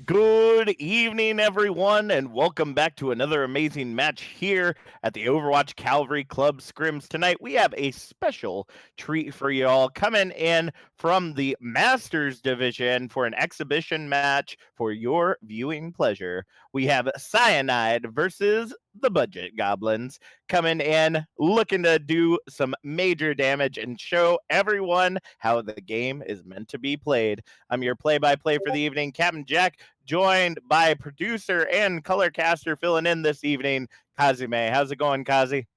Good evening, everyone, and welcome back to another amazing match here at the Overwatch Cavalry Club Scrims. Tonight, we have a special treat for you all coming in from the Masters Division for an exhibition match for your viewing pleasure. We have Cyanide versus the Budget Goblins coming in looking to do some major damage and show everyone how the game is meant to be played. I'm your play-by-play for the evening, Captain Jack, joined by producer and color caster filling in this evening, Kazime. How's it going, Kazi?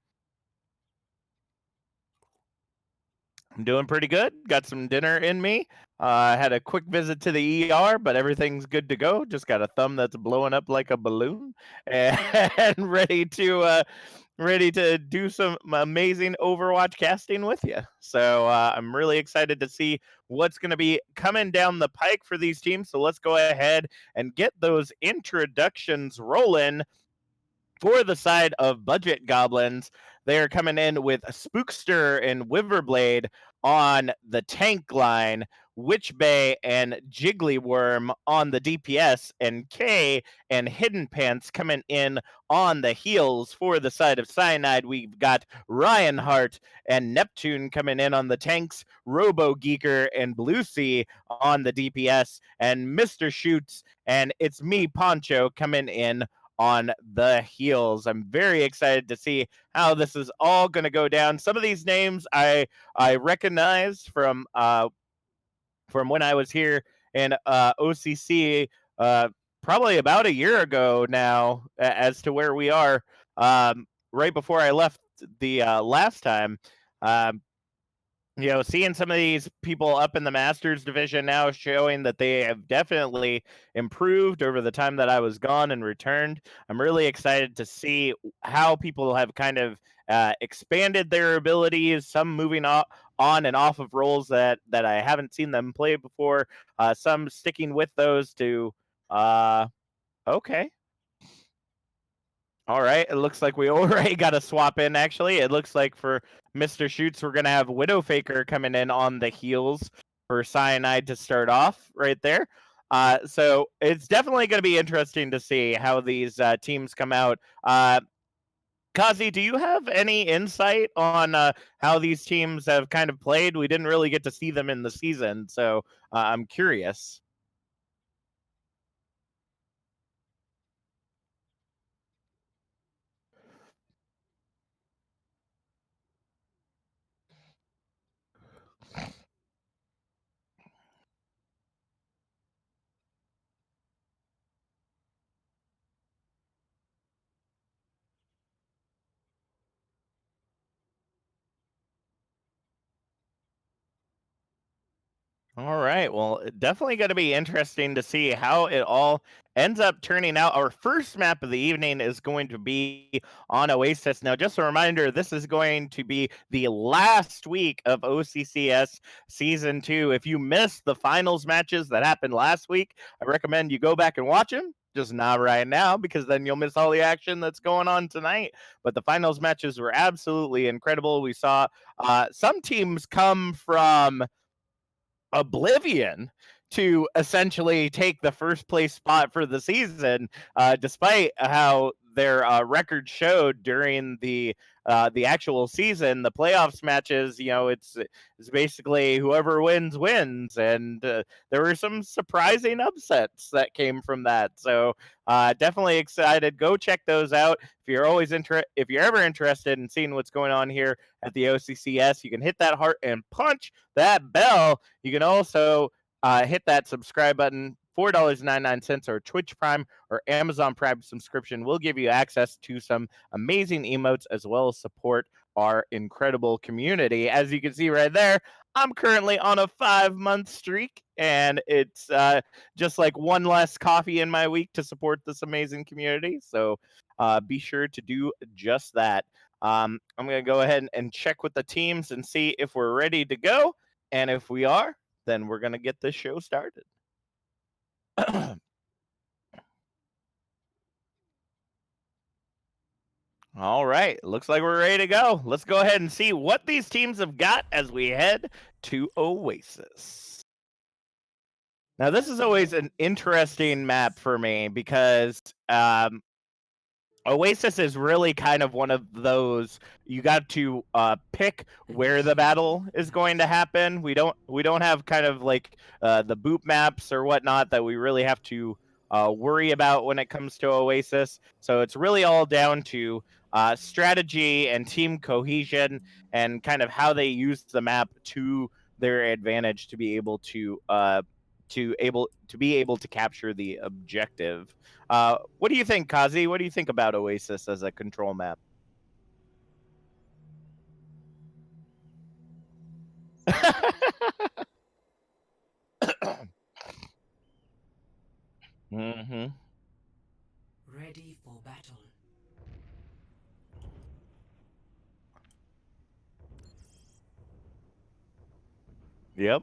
I'm doing pretty good. Got some dinner in me. Had a quick visit to the ER, but everything's good to go. Just got a thumb that's blowing up like a balloon, and ready to do some amazing Overwatch casting with you. So I'm really excited to see what's going to be coming down the pike for these teams. So let's go ahead and get those introductions rolling. For the side of Budget Goblins, they are coming in with Spookster and Wiverblade on the tank line, Witchbay and Jigglyworm on the DPS, and K and Hidden Pants coming in on the heals. For the side of Cyanide, we've got Ryanheart and Neptune coming in on the tanks, Robo Geeker and Blue Sea on the DPS, and Mr. Shoots and It's Me Poncho coming in on the heels. I'm very excited to see how this is all going to go down. Some of these names I recognize from when I was here in OCC probably about a year ago now, as to where we are right before I left the last time. Um, seeing some of these people up in the Masters division now showing that they have definitely improved over the time that I was gone and returned. I'm really excited to see how people have kind of expanded their abilities, some moving on and off of roles that I haven't seen them play before, some sticking with those to, okay. All right, it looks like we already got a swap in, actually. It looks like for Mr. Shoots, we're going to have Widowfaker coming in on the heels for Cyanide to start off right there. So it's definitely going to be interesting to see how these teams come out. Kazi, do you have any insight on how these teams have kind of played? We didn't really get to see them in the season, so I'm curious. All right. Well, definitely going to be interesting to see how it all ends up turning out. Our first map of the evening is going to be on Oasis. Now, just a reminder, this is going to be the last week of OCCS Season 2. If you missed the finals matches that happened last week, I recommend you go back and watch them. Just not right now, because then you'll miss all the action that's going on tonight. But the finals matches were absolutely incredible. We saw some teams come from oblivion to essentially take the first place spot for the season, despite how their record showed during the actual season. The playoffs matches, it's basically whoever wins, and there were some surprising upsets that came from that. So definitely excited. Go check those out if you're ever interested in seeing what's going on here at the OCCS. You can hit that heart and punch that bell. You can also hit that subscribe button. $4.99 or Twitch Prime or Amazon Prime subscription will give you access to some amazing emotes as well as support our incredible community. As you can see right there, I'm currently on a 5-month streak, and it's just like one less coffee in my week to support this amazing community. So be sure to do just that. I'm going to go ahead and check with the teams and see if we're ready to go. And if we are, then we're going to get this show started. All right. Looks like we're ready to go. Let's go ahead and see what these teams have got as we head to Oasis. Now, this is always an interesting map for me because Oasis is really kind of one of those you got to pick where the battle is going to happen. We don't have kind of like the boot maps or whatnot that we really have to worry about when it comes to Oasis. So it's really all down to strategy and team cohesion and kind of how they use the map to their advantage to be able to capture the objective. What do you think, Kazi? What do you think about Oasis as a control map? Mm-hmm. Ready for battle. Yep.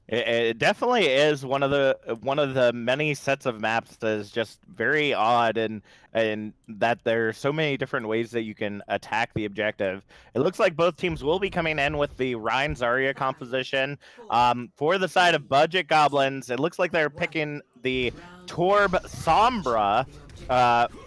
It definitely is one of the many sets of maps that is just very odd and that there are so many different ways that you can attack the objective. It looks like both teams will be coming in with the Ryan Zarya composition. For the side of Budget Goblins, it looks like they're picking the Torb Sombra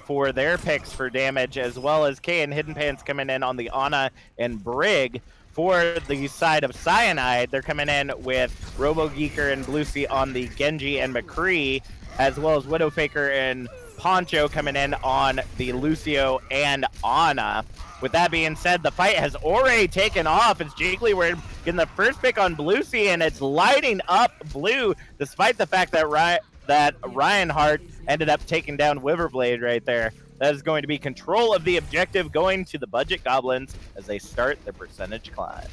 for their picks for damage, as well as K and Hidden Pants coming in on the Ana and Brig. For the side of Cyanide, they're coming in with RoboGeeker and Bluesy on the Genji and McCree, as well as Widowfaker and Poncho coming in on the Lucio and Ana. With that being said, the fight has already taken off as Jigglyworm getting the first pick on Bluesy, and it's lighting up Blue, despite the fact that Ryan Hart ended up taking down Wiverblade right there. That is going to be control of the objective going to the Budget Goblins as they start their percentage climb.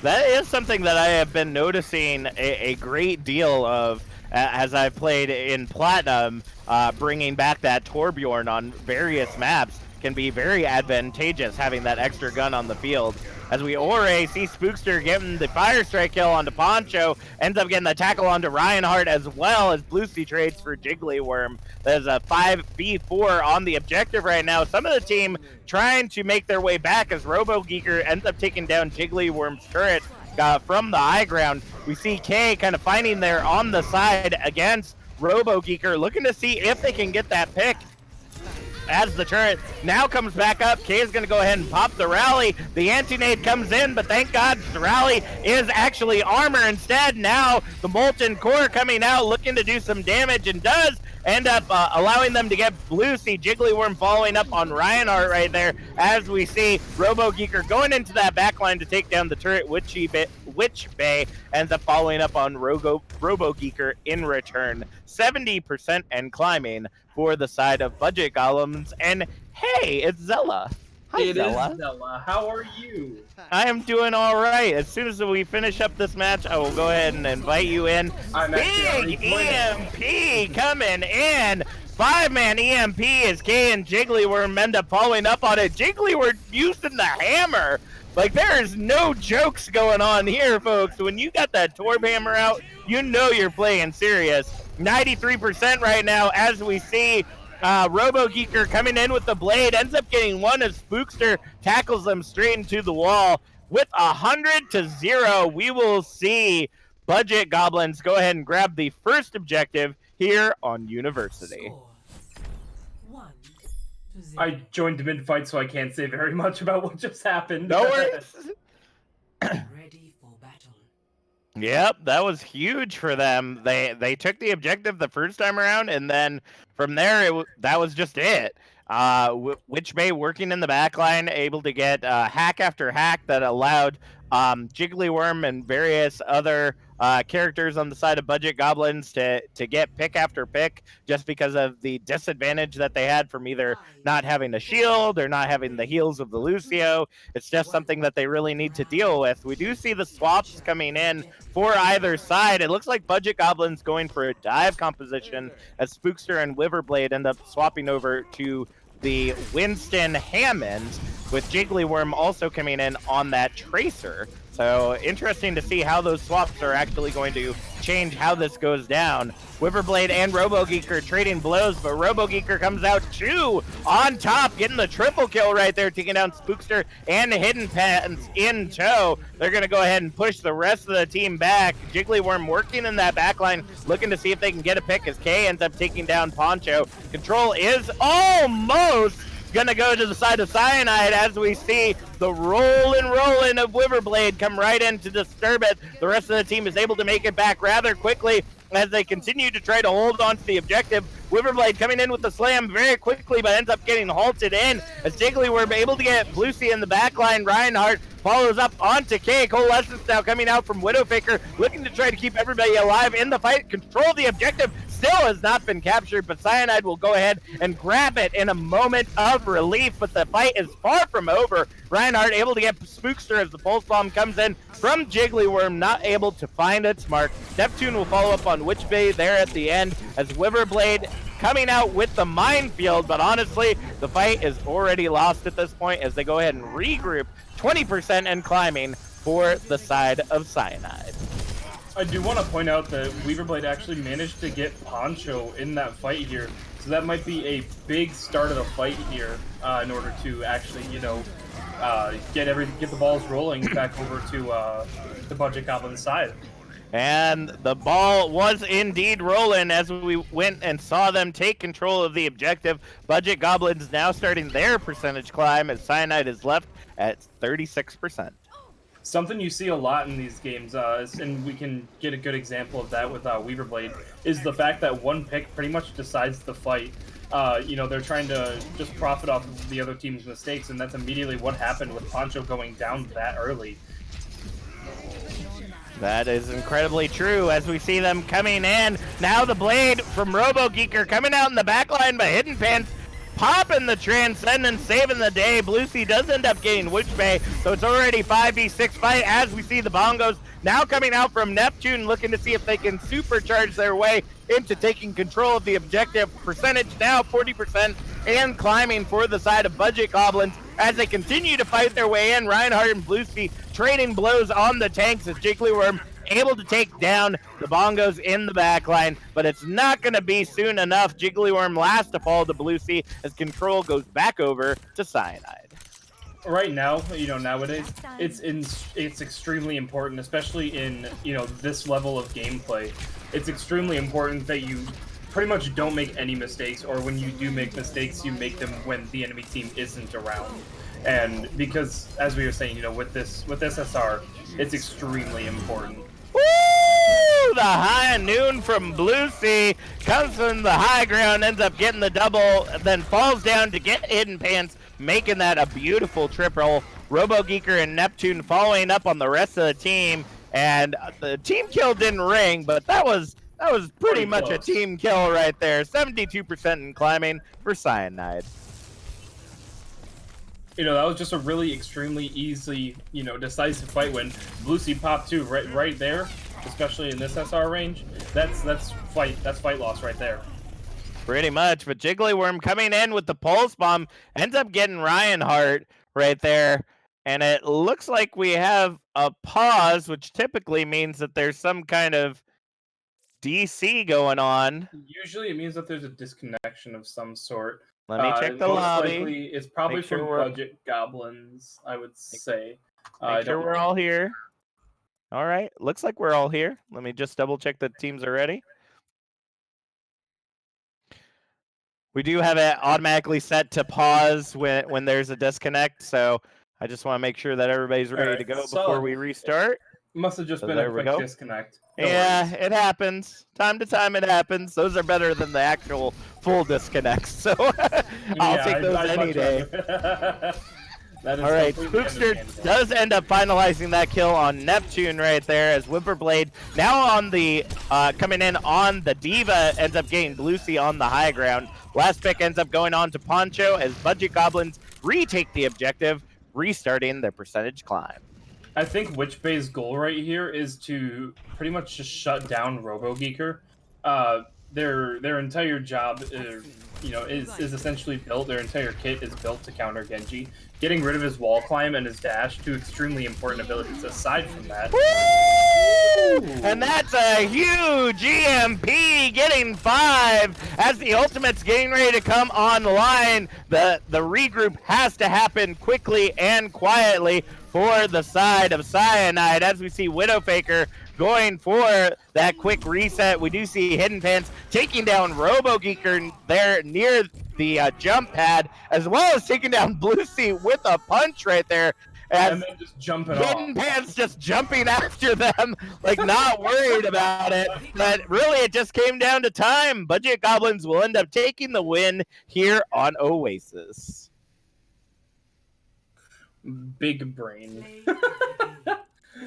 That is something that I have been noticing a great deal of as I've played in Platinum, bringing back that Torbjorn on various maps can be very advantageous, having that extra gun on the field. As we already see Spookster getting the Fire Strike kill onto Poncho, ends up getting the tackle onto Reinhardt, as well as Bluesy trades for Jigglyworm. There's a 5v4 on the objective right now. Some of the team trying to make their way back as RoboGeeker ends up taking down Jigglyworm's turret from the high ground. We see K kind of finding there on the side against RoboGeeker, looking to see if they can get that pick. As the turret now comes back up, K is going to go ahead and pop the rally. The anti-nade comes in, but thank God the rally is actually armor instead. Now the Molten Core coming out, looking to do some damage, and does end up allowing them to get Bluesy. Jigglyworm following up on Reinhardt right there, as we see RoboGeeker going into that backline to take down the turret. Witch Bay ends up following up on RoboGeeker in return. 70% and climbing for the side of Budget Golems. And hey, it's Zella. Hi, Zella. It is Zella. How are you? I am doing all right. As soon as we finish up this match, I will go ahead and invite you in. Big EMP coming in. 5-man EMP as K and Jigglyworm end up following up on it. Jigglyworm using the hammer. Like, there is no jokes going on here, folks. When you got that Torb hammer out, you know you're playing serious. 93% right now, as we see RoboGeeker coming in with the blade, ends up getting one as Spookster tackles them straight into the wall. With 100-0, we will see Budget Goblins go ahead and grab the first objective here on University. Score 1-0. I joined mid-fight, so I can't say very much about what just happened. No worries. Ready for battle. Yep, that was huge for them. They took the objective the first time around, and then from there, that was just it. Witch Bay working in the backline, able to get hack after hack that allowed Jigglyworm and various other characters on the side of Budget Goblins to get pick after pick, just because of the disadvantage that they had from either not having a shield or not having the heals of the Lucio. It's just something that they really need to deal with. We do see the swaps coming in for either side. It looks like Budget Goblins going for a dive composition as Spookster and Wiverblade end up swapping over to the Winston Hammond, with Jigglyworm also coming in on that Tracer. So interesting to see how those swaps are actually going to change how this goes down. Wyverblade and RoboGeeker trading blows, but RoboGeeker comes out 2 on top, getting the triple kill right there, taking down Spookster and Hidden Pants in tow. They're going to go ahead and push the rest of the team back. Jigglyworm working in that backline, looking to see if they can get a pick as K ends up taking down Poncho. Control is almost gonna go to the side of Cyanide as we see the rolling of Wyverblade come right in to disturb it. The rest of the team is able to make it back rather quickly as they continue to try to hold on to the objective. Wyverblade coming in with the slam very quickly, but ends up getting halted in as Jigglyworm able to get Bluesy in the backline. Reinhardt follows up onto K. Coalescence now coming out from Widowfaker, looking to try to keep everybody alive in the fight. Control the objective still has not been captured, but Cyanide will go ahead and grab it in a moment of relief, but the fight is far from over. Reinhardt able to get Spookster as the pulse bomb comes in from Jigglyworm, not able to find its mark. Neptune will follow up on Witch Bay there at the end as Wyverblade coming out with the minefield, but honestly, the fight is already lost at this point as they go ahead and regroup 20% and climbing for the side of Cyanide. I do want to point out that Weaverblade actually managed to get Poncho in that fight here, so that might be a big start of the fight here in order to actually, you know, get the balls rolling back over to the Budget Goblins side. And the ball was indeed rolling as we went and saw them take control of the objective. Budget Goblins now starting their percentage climb as Cyanide is left at 36%. Something you see a lot in these games, and we can get a good example of that with Weaverblade, is the fact that one pick pretty much decides the fight. You know, they're trying to just profit off of the other team's mistakes, and that's immediately what happened with Poncho going down that early. That is incredibly true as we see them coming in. Now the blade from RoboGeeker coming out in the back line, but Hidden Pants popping the Transcendence, saving the day. Bluesy does end up getting Witch Bay, so it's already 5v6 fight as we see the bongos now coming out from Neptune, looking to see if they can supercharge their way into taking control of the objective. Percentage now 40% and climbing for the side of Budget Goblins as they continue to fight their way in. Reinhardt and Bluesy trading blows on the tanks as Jigglyworm able to take down the bongos in the backline, but it's not going to be soon enough. Jigglyworm last to fall to Bluesy as control goes back over to Cyanide. Right now, you know, nowadays, it's extremely important, especially in, you know, this level of gameplay. It's extremely important that you pretty much don't make any mistakes, or when you do make mistakes, you make them when the enemy team isn't around. And because, as we were saying, you know, with this SR, it's extremely important. Woo! The high noon from Bluesy comes from the high ground, ends up getting the double, then falls down to get Hidden Pants, making that a beautiful triple. RoboGeeker and Neptune following up on the rest of the team, and the team kill didn't ring, but that was pretty much close. a team kill right there. 72% in climbing for Cyanide. You know, that was just a really extremely easy, you know, decisive fight when Bluesy popped too, right there, especially in this SR range. That's fight loss right there. Pretty much, but Jigglyworm coming in with the pulse bomb ends up getting Reinhardt right there, and it looks like we have a pause, which typically means that there's some kind of DC going on. Usually it means that there's a disconnection of some sort. Let me check the most lobby. Likely, it's probably Make sure from we're- Budget Goblins, I would say. Make sure we're all here. All right, looks like we're all here. Let me just double check the teams are ready. We do have it automatically set to pause when there's a disconnect, so I just want to make sure that everybody's ready to go before we restart. Must have just So been there a we quick go. disconnect. Yeah, it happens. Time to time it happens. Those are better than the actual full disconnects, so I'll take those any day. That is all right, completely Spookster understandable. does end up finalizing that kill on Neptune right there as Wyverblade now on the coming in on the Diva ends up getting Bluesy on the high ground. Last pick ends up going on to Poncho as Budget Goblins retake the objective, restarting their percentage climb. I think Witch Bay's goal right here is to pretty much just shut down RoboGeeker. their entire job, is essentially built. Their entire kit is built to counter Genji. Getting rid of his wall climb and his dash, two extremely important abilities. Aside from that, and that's a huge EMP, getting 5 as the ultimate's getting ready to come online. The regroup has to happen quickly and quietly for the side of Cyanide, as we see Widowfaker going for that quick reset. We do see Hidden Pants taking down RoboGeeker there near the jump pad, as well as taking down Blue Sea with a punch right there. And then just jumping Hidden off. Pants just jumping after them, like not worried about it. But really, it just came down to time. Budget Goblins will end up taking the win here on Oasis. Big brain.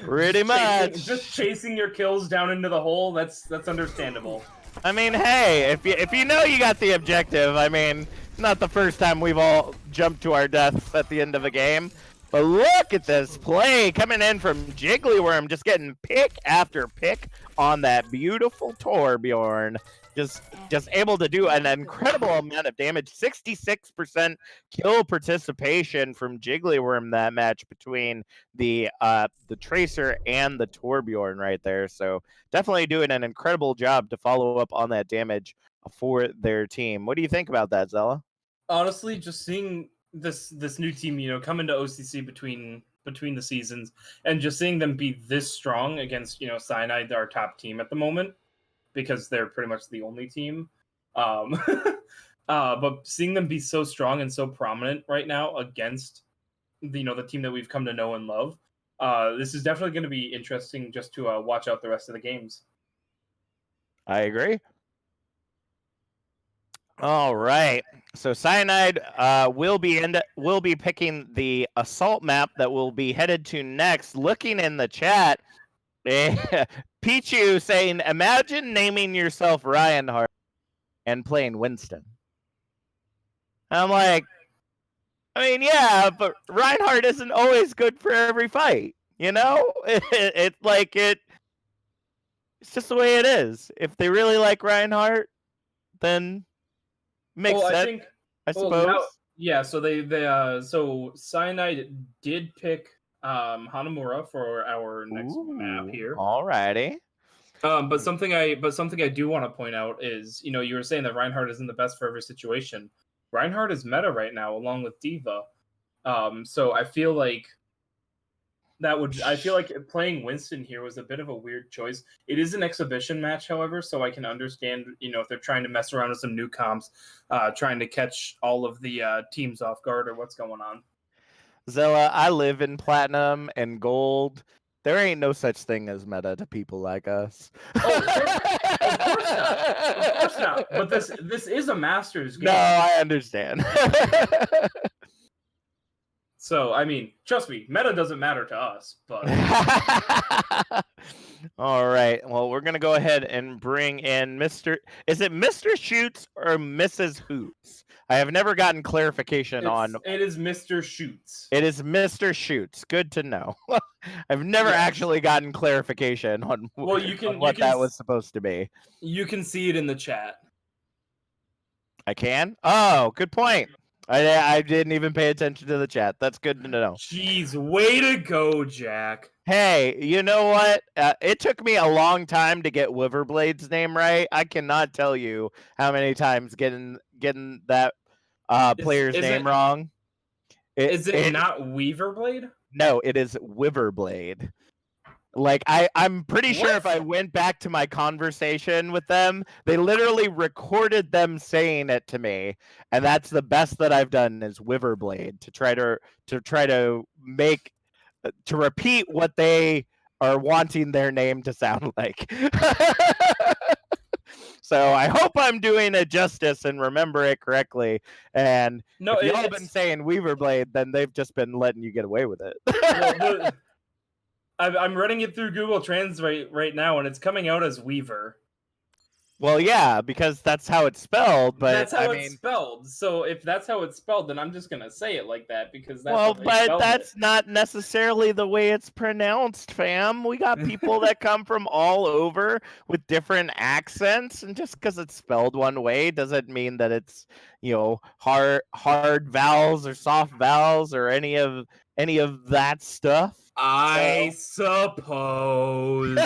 Pretty much. Just chasing your kills down into the hole, that's understandable. I mean, hey, if you know you got the objective, I mean, not the first time we've all jumped to our deaths at the end of a game. But look at this play coming in from Jigglyworm, just getting pick after pick on that beautiful Torbjorn. Just able to do an incredible amount of damage. 66% kill participation from Jigglyworm that match between the Tracer and the Torbjorn right there. So definitely doing an incredible job to follow up on that damage for their team. What do you think about that, Zella? Honestly, just seeing this new team, come into OCC between the seasons, and just seeing them be this strong against, Cyanide, our top team at the moment, because they're pretty much the only team. But seeing them be so strong and so prominent right now against the team that we've come to know and love, this is definitely going to be interesting just to watch out the rest of the games. I agree. All right. So Cyanide will be picking the assault map that we'll be headed to next. Looking in the chat, Pichu saying, "Imagine naming yourself Reinhardt and playing Winston." I'm like, I mean, yeah, but Reinhardt isn't always good for every fight. It's just the way it is. If they really like Reinhardt, then makes sense. I suppose. So Cyanide did pick Hanamura for our next map here. Alrighty. But something I do want to point out is, you were saying that Reinhardt isn't the best for every situation. Reinhardt is meta right now, along with Diva. So I feel like playing Winston here was a bit of a weird choice. It is an exhibition match, however, so I can understand, if they're trying to mess around with some new comps, trying to catch all of the teams off guard or what's going on. Zella, I live in platinum and gold. There ain't no such thing as meta to people like us. Oh, of course not. Of course not. But this is a Masters game. No, I understand. So, I mean, trust me, meta doesn't matter to us, but... All right. Well, we're going to go ahead and bring in Mr. Is it Mr. Shoots or Mrs. Hoots? I have never gotten clarification on... It is Mr. Shoots. It is Mr. Shoots. Good to know. I've never actually gotten clarification on, on what that was supposed to be. You can see it in the chat. I can? Oh, good point. I didn't even pay attention to the chat. That's good to know. Jeez, way to go, Jack. Hey, you know what? It took me a long time to get Wiverblade's name right. I cannot tell you how many times getting that player's name wrong. Is it not Weaverblade? No, it is Wiverblade. Like, I'm pretty sure if I went back to my conversation with them, they literally recorded them saying it to me, and that's the best that I've done is Wiverblade to try to make to repeat what they are wanting their name to sound like. So I hope I'm doing it justice and remember it correctly. And if y'all have been saying Weaverblade, then they've just been letting you get away with it. Well, I'm running it through Google Translate right now, and it's coming out as Weaver. Well, yeah, because that's how it's spelled, but that's how I it's mean, spelled. So if that's how it's spelled, then I'm just gonna say it like that because that's well, how they but spelled that's not necessarily the way it's pronounced, fam. We got people that come from all over with different accents, and just because it's spelled one way doesn't mean that it's, hard vowels or soft vowels or any of that stuff. I So suppose.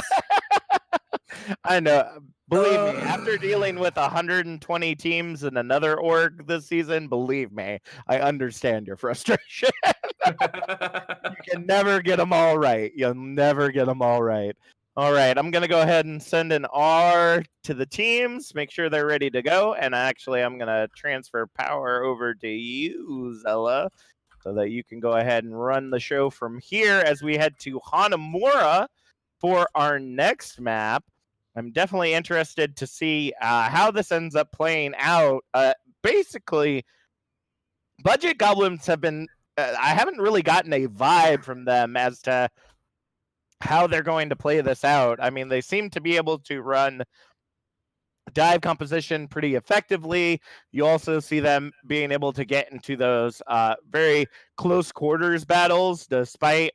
I know. Believe me, after dealing with 120 teams in another org this season, believe me, I understand your frustration. You can never get them all right. You'll never get them all right. All right, I'm going to go ahead and send an R to the teams, make sure they're ready to go. And actually, I'm going to transfer power over to you, Zella, so that you can go ahead and run the show from here as we head to Hanamura for our next map. I'm definitely interested to see how this ends up playing out. Basically, Budget Goblins have been. I haven't really gotten a vibe from them as to how they're going to play this out. I mean, they seem to be able to run dive composition pretty effectively. You also see them being able to get into those very close quarters battles, despite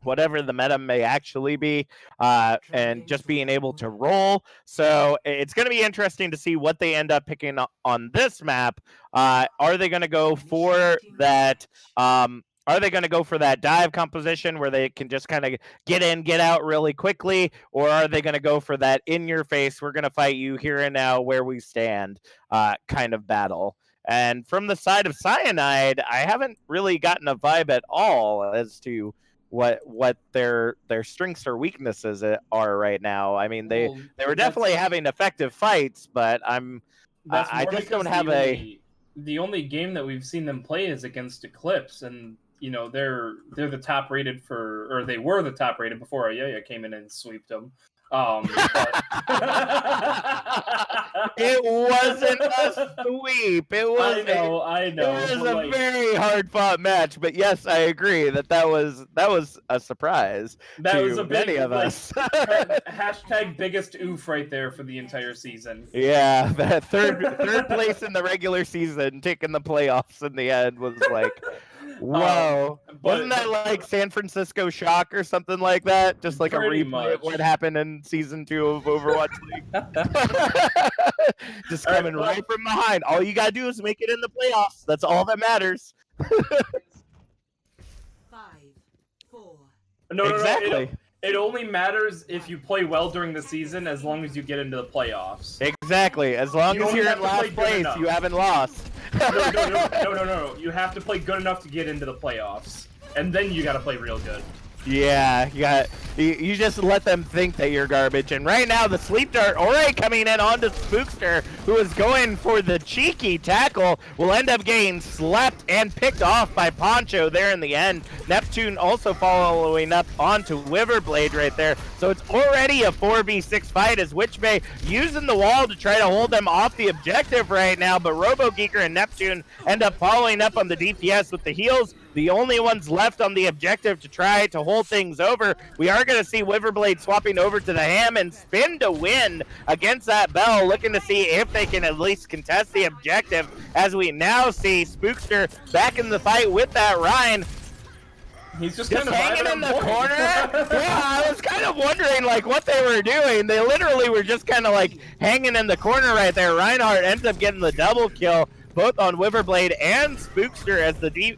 whatever the meta may actually be, and just being able to roll. So it's going to be interesting to see what they end up picking up on this map. Are they going to go for that? Are they going to go for that dive composition where they can just kind of get in, get out really quickly? Or are they going to go for that in your face, we're going to fight you here and now where we stand kind of battle? And from the side of Cyanide, I haven't really gotten a vibe at all as to what their strengths or weaknesses are right now. I mean, they were definitely having effective fights, but I just don't have the only game that we've seen them play is against Eclipse, and they're the top rated or they were the top rated before Ayaya came in and sweeped them. But... It wasn't a sweep. It was. I know. It was a very hard fought match, but yes, I agree that was a surprise. That was a big, many of us. Hashtag biggest oof right there for the entire season. Yeah, that third place in the regular season, taking the playoffs in the end was like. Whoa. Wasn't that like San Francisco Shock or something like that? Just like a replay of what happened in season 2 of Overwatch League. Just coming right from behind. All you gotta do is make it in the playoffs. That's all that matters. 5, 4. No, exactly. No, it only matters if you play well during the season, as long as you get into the playoffs. Exactly. As long as you're in last place, you haven't lost. No. You have to play good enough to get into the playoffs, and then you got to play real good. Yeah, you just let them think that you're garbage. And right now, the sleep dart already coming in onto Spookster, who is going for the cheeky tackle, will end up getting slapped and picked off by Poncho there in the end. Neptune also following up onto Wiverblade right there. So it's already a 4v6 fight as Witchbay using the wall to try to hold them off the objective right now. But RoboGeeker and Neptune end up following up on the DPS with the heals. The only ones left on the objective to try to hold things over. We are going to see Wiverblade swapping over to the Ham and spin to win against that Bell, looking to see if they can at least contest the objective, as we now see Spookster back in the fight with that Ryan. He's just kind of hanging in the corner. Yeah, I was kind of wondering like what they were doing. They literally were just kind of like hanging in the corner right there. Reinhardt ends up getting the double kill, both on Wiverblade and Spookster,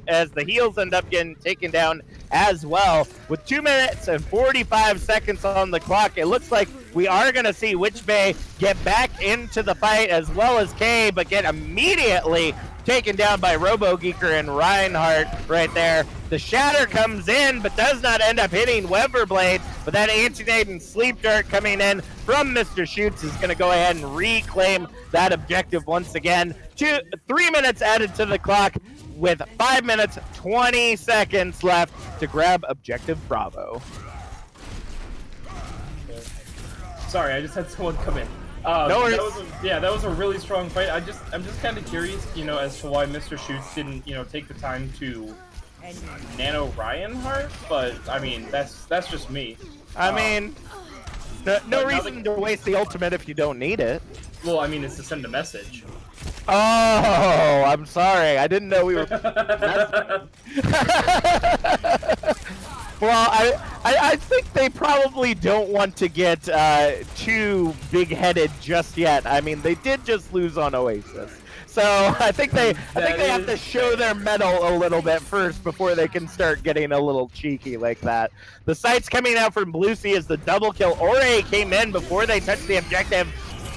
as the heals end up getting taken down as well. With 2 minutes and 45 seconds on the clock, it looks like we are going to see Witchbay get back into the fight, as well as Kay, but get immediately taken down by RoboGeeker and Reinhardt right there. The Shatter comes in, but does not end up hitting Wiverblade, but that anti-nade sleep dart coming in from Mr. Shoots is going to go ahead and reclaim that objective once again. 3 minutes added to the clock with 5 minutes, 20 seconds left to grab objective Bravo. Sorry, I just had someone come in. No worries. That was a really strong fight. I'm just kind of curious, as to why Mr. Shoots didn't, take the time to nano Reinhardt, but I mean, that's just me. I mean, No reason to waste the ultimate if you don't need it. Well, I mean, it's to send a message. Oh, I'm sorry. I didn't know we were. Well, I think they probably don't want to get too big-headed just yet. I mean, they did just lose on Oasis. So I think they have to show their mettle a little bit first before they can start getting a little cheeky like that. The sights coming out from Blue Sea is the double kill. Ore came in before they touched the objective.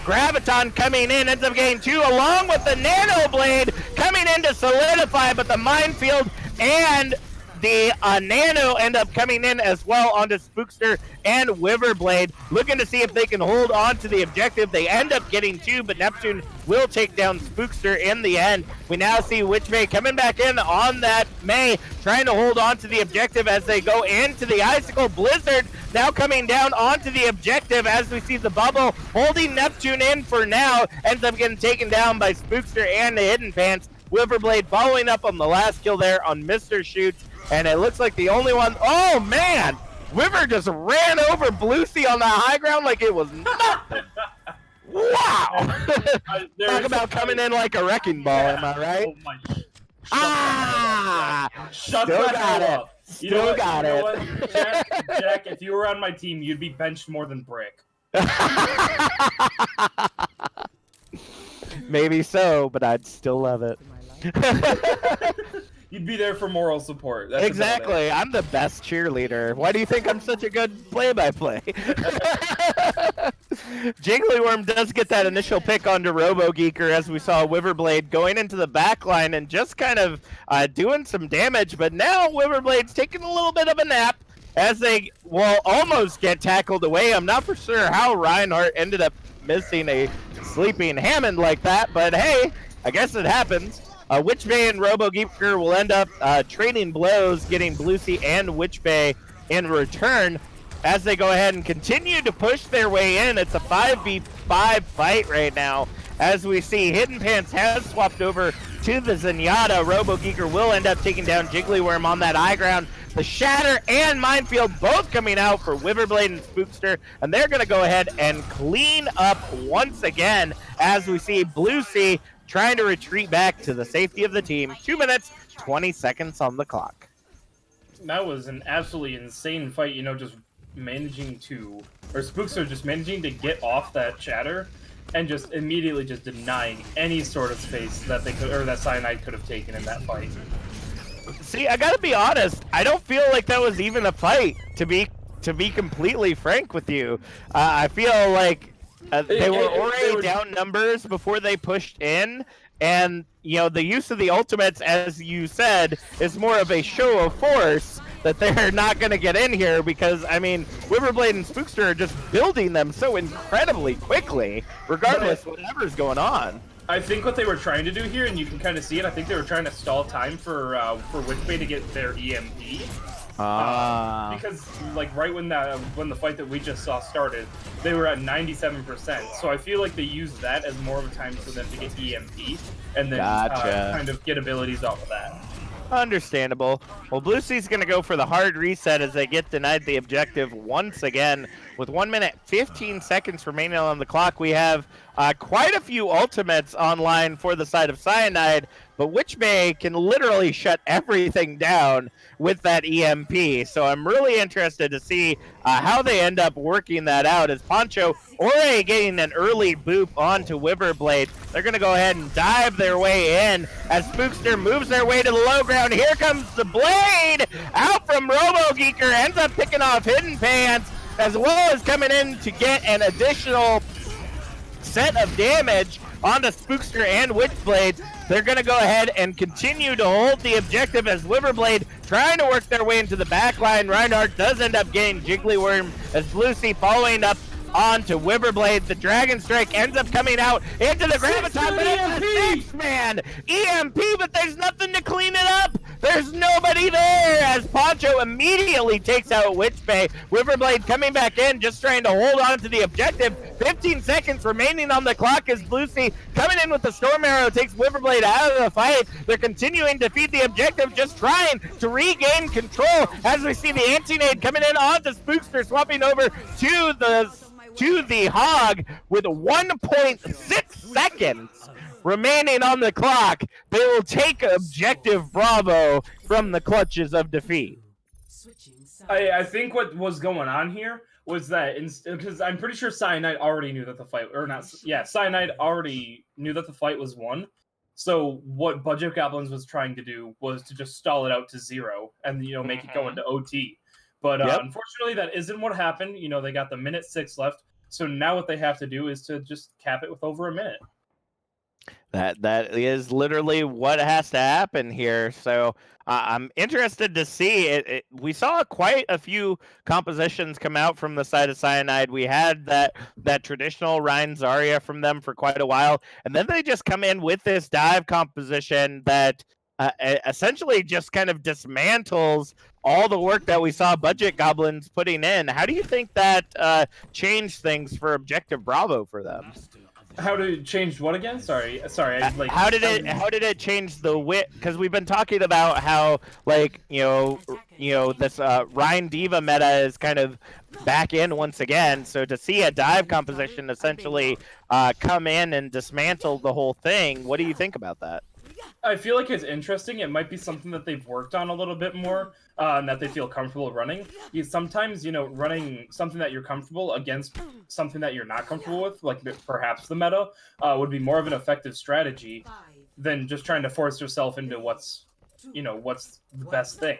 Graviton coming in, ends up getting 2 along with the Nano Blade coming in to solidify, but the Minefield and the Nano end up coming in as well onto Spookster and Wiverblade, looking to see if they can hold on to the objective. They end up getting 2, but Neptune will take down Spookster in the end. We now see Witchbay coming back in on that May, trying to hold on to the objective as they go into the Icicle. Blizzard now coming down onto the objective as we see the bubble holding Neptune in for now. Ends up getting taken down by Spookster and the Hidden Pants. Wiverblade following up on the last kill there on Mr. Shoots. And it looks like the only one. Oh, man! Wiver just ran over Blue Sea on the high ground like it was nothing. Wow! Talk about coming in like a wrecking ball, am I right? Oh my. Shut the hell up. Still got it. Jack, if you were on my team, you'd be benched more than Brick. Maybe so, but I'd still love it. You'd be there for moral support. That's exactly. I'm the best cheerleader. Why do you think I'm such a good play-by-play? Jigglyworm does get that initial pick onto RoboGeeker as we saw Wiverblade going into the back line and just kind of doing some damage. But now Wiverblade's taking a little bit of a nap as they will almost get tackled away. I'm not for sure how Reinhardt ended up missing a sleeping Hammond like that, but hey, I guess it happens. Witchbay and RoboGeeker will end up trading blows, getting Blue Sea and Witchbay in return as they go ahead and continue to push their way in. It's a 5v5 fight right now as we see Hidden Pants has swapped over to the Zenyatta. RoboGeeker will end up taking down Jigglyworm on that high ground. The Shatter and Minefield both coming out for Wiverblade and Spookster, and they're going to go ahead and clean up once again as we see Blue Sea trying to retreat back to the safety of the team. 2 minutes, 20 seconds on the clock. That was an absolutely insane fight, just managing to, or Spookster just managing to get off that Shatter and just immediately just denying any sort of space that they could, or that Cyanide could have taken in that fight. See, I gotta be honest, I don't feel like that was even a fight, to be completely frank with you. I feel like they were already down numbers before they pushed in, and the use of the ultimates, as you said, is more of a show of force that they're not going to get in here because, I mean, Wiverblade and Spookster are just building them so incredibly quickly, regardless whatever's going on. I think what they were trying to do here, and you can kind of see it, I think they were trying to stall time for Witchbay to get their EMP. Because right when the fight that we just saw started, they were at 97%. So I feel like they used that as more of a time for them to get EMP and then kind of get abilities off of that. Understandable. Well, Blue Sea's going to go for the hard reset as they get denied the objective once again. With 1 minute, 15 seconds remaining on the clock, we have quite a few ultimates online for the side of Cyanide, but Witchbay can literally shut everything down with that EMP. So I'm really interested to see how they end up working that out. As Poncho already getting an early boop onto Wiverblade, they're going to go ahead and dive their way in as Spookster moves their way to the low ground. Here comes the blade out from RoboGeeker, ends up picking off Hidden Pants, as well as coming in to get an additional set of damage onto Spookster and Witchblade. They're going to go ahead and continue to hold the objective as Wiverblade trying to work their way into the back line. Reinhardt does end up getting Jigglyworm as Blue Sea following up onto Wiverblade. The Dragon Strike ends up coming out into the Graviton, but it's a 6-man EMP, but there's nothing to clean it up. There's nobody there as Poncho immediately takes out Witchbay. Wiverblade coming back in, just trying to hold on to the objective. 15 seconds remaining on the clock as Blue Sea coming in with the Storm Arrow takes Wiverblade out of the fight. They're continuing to feed the objective, just trying to regain control as we see the Anti-Nade coming in onto Spookster, swapping over to the to the hog with 1.6 seconds remaining on the clock. They will take objective Bravo from the clutches of defeat. I think what was going on here was that because I'm pretty sure Cyanide already knew that the fight, or not, yeah, Cyanide already knew that the fight was won. So what Budget Goblins was trying to do was to just stall it out to 0 and make it go into OT. But unfortunately, that isn't what happened. They got the minute 6 left. So now what they have to do is to just cap it with over a minute. That is literally what has to happen here. So I'm interested to see it. We saw quite a few compositions come out from the side of Cyanide. We had that traditional Rein Zarya from them for quite a while, and then they just come in with this dive composition that essentially just kind of dismantles all the work that we saw Budget Goblins putting in. How do you think that changed things for Objective Bravo for them? How did it change what again? Sorry. How did it change the wit? Because we've been talking about how this Rein Diva meta is kind of back in once again. So to see a dive composition essentially come in and dismantle the whole thing, what do you think about that? I feel like it's interesting. It might be something that they've worked on a little bit more, and that they feel comfortable running. Sometimes, running something that you're comfortable against something that you're not comfortable with, like perhaps the meta, would be more of an effective strategy than just trying to force yourself into what's the best thing.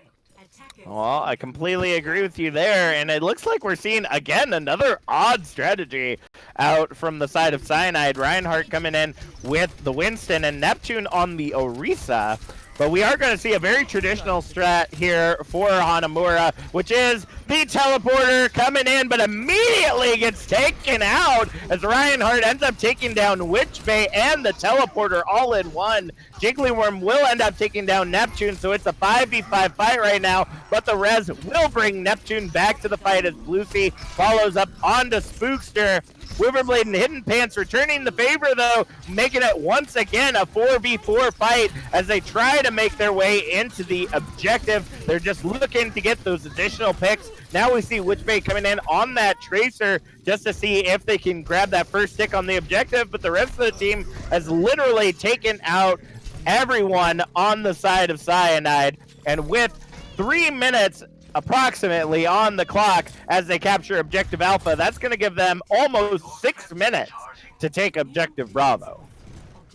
Well, I completely agree with you there, and it looks like we're seeing, again, another odd strategy out from the side of Cyanide. Reinhardt coming in with the Winston and Neptune on the Orisa. But we are going to see a very traditional strat here for Hanamura, which is the teleporter coming in, but immediately gets taken out as Reinhardt ends up taking down Witch Bay and the teleporter all in one. Jigglyworm will end up taking down Neptune, so it's a 5v5 fight right now, but the res will bring Neptune back to the fight as Bluesy follows up onto Spookster. Quiverblade and Hidden Pants returning the favor, though, making it once again a 4v4 fight as they try to make their way into the objective. They're just looking to get those additional picks. Now we see Witchbait coming in on that Tracer just to see if they can grab that first stick on the objective, but the rest of the team has literally taken out everyone on the side of Cyanide, and with 3 minutes approximately on the clock as they capture Objective Alpha, that's going to give them almost 6 minutes to take Objective Bravo.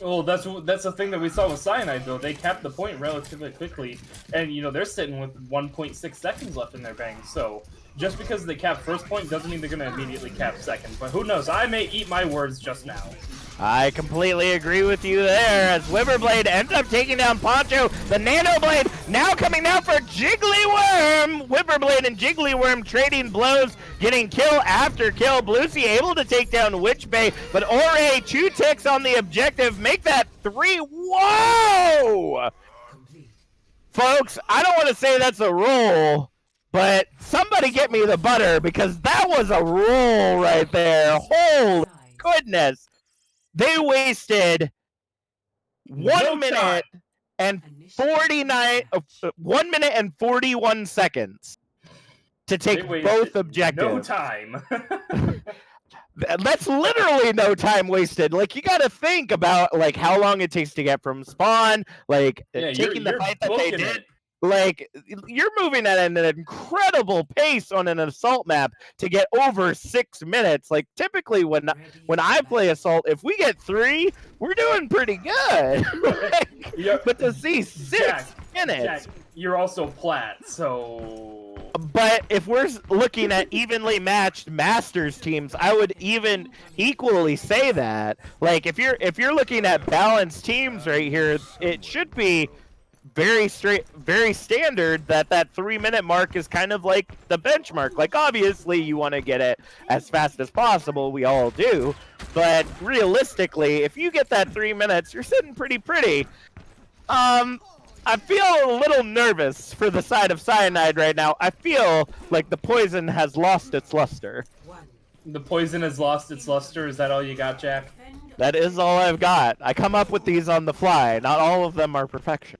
Well, that's the thing that we saw with Cyanide, though. They capped the point relatively quickly, and they're sitting with 1.6 seconds left in their bang. So just because they cap first point doesn't mean they're going to immediately cap second. But who knows? I may eat my words just now. I completely agree with you there as Wiverblade ends up taking down Poncho. The Nano Blade now coming down for Jigglyworm. Wiverblade and Jigglyworm trading blows, getting kill after kill. Bluesy able to take down Witchbay, but Ore 2 ticks on the objective, make that 3. Whoa! Folks, I don't want to say that's a roll, but somebody get me the butter because that was a roll right there. Holy goodness. They wasted 1 minute and 1 minute and 41 seconds to take both objectives. No time. That's literally no time wasted. Like, you got to think about how long it takes to get from spawn, taking the fight that they did. You're moving at an incredible pace on an assault map to get over 6 minutes. Typically when I play assault, if we get 3, we're doing pretty good. But to see 6 minutes, Jack, you're also plat, so. But if we're looking at evenly matched Masters teams, I would even equally say that. If you're looking at balanced teams right here, it should be very standard that 3 minute mark is kind of like the benchmark. Obviously you want to get it as fast as possible, we all do, but realistically if you get that 3 minutes, you're sitting pretty. I feel a little nervous for the side of Cyanide right now. I feel like the poison has lost its luster. The poison has lost its luster. Is that all you got, Jack? That is all I've got. I come up with these on the fly. Not all of them are perfection.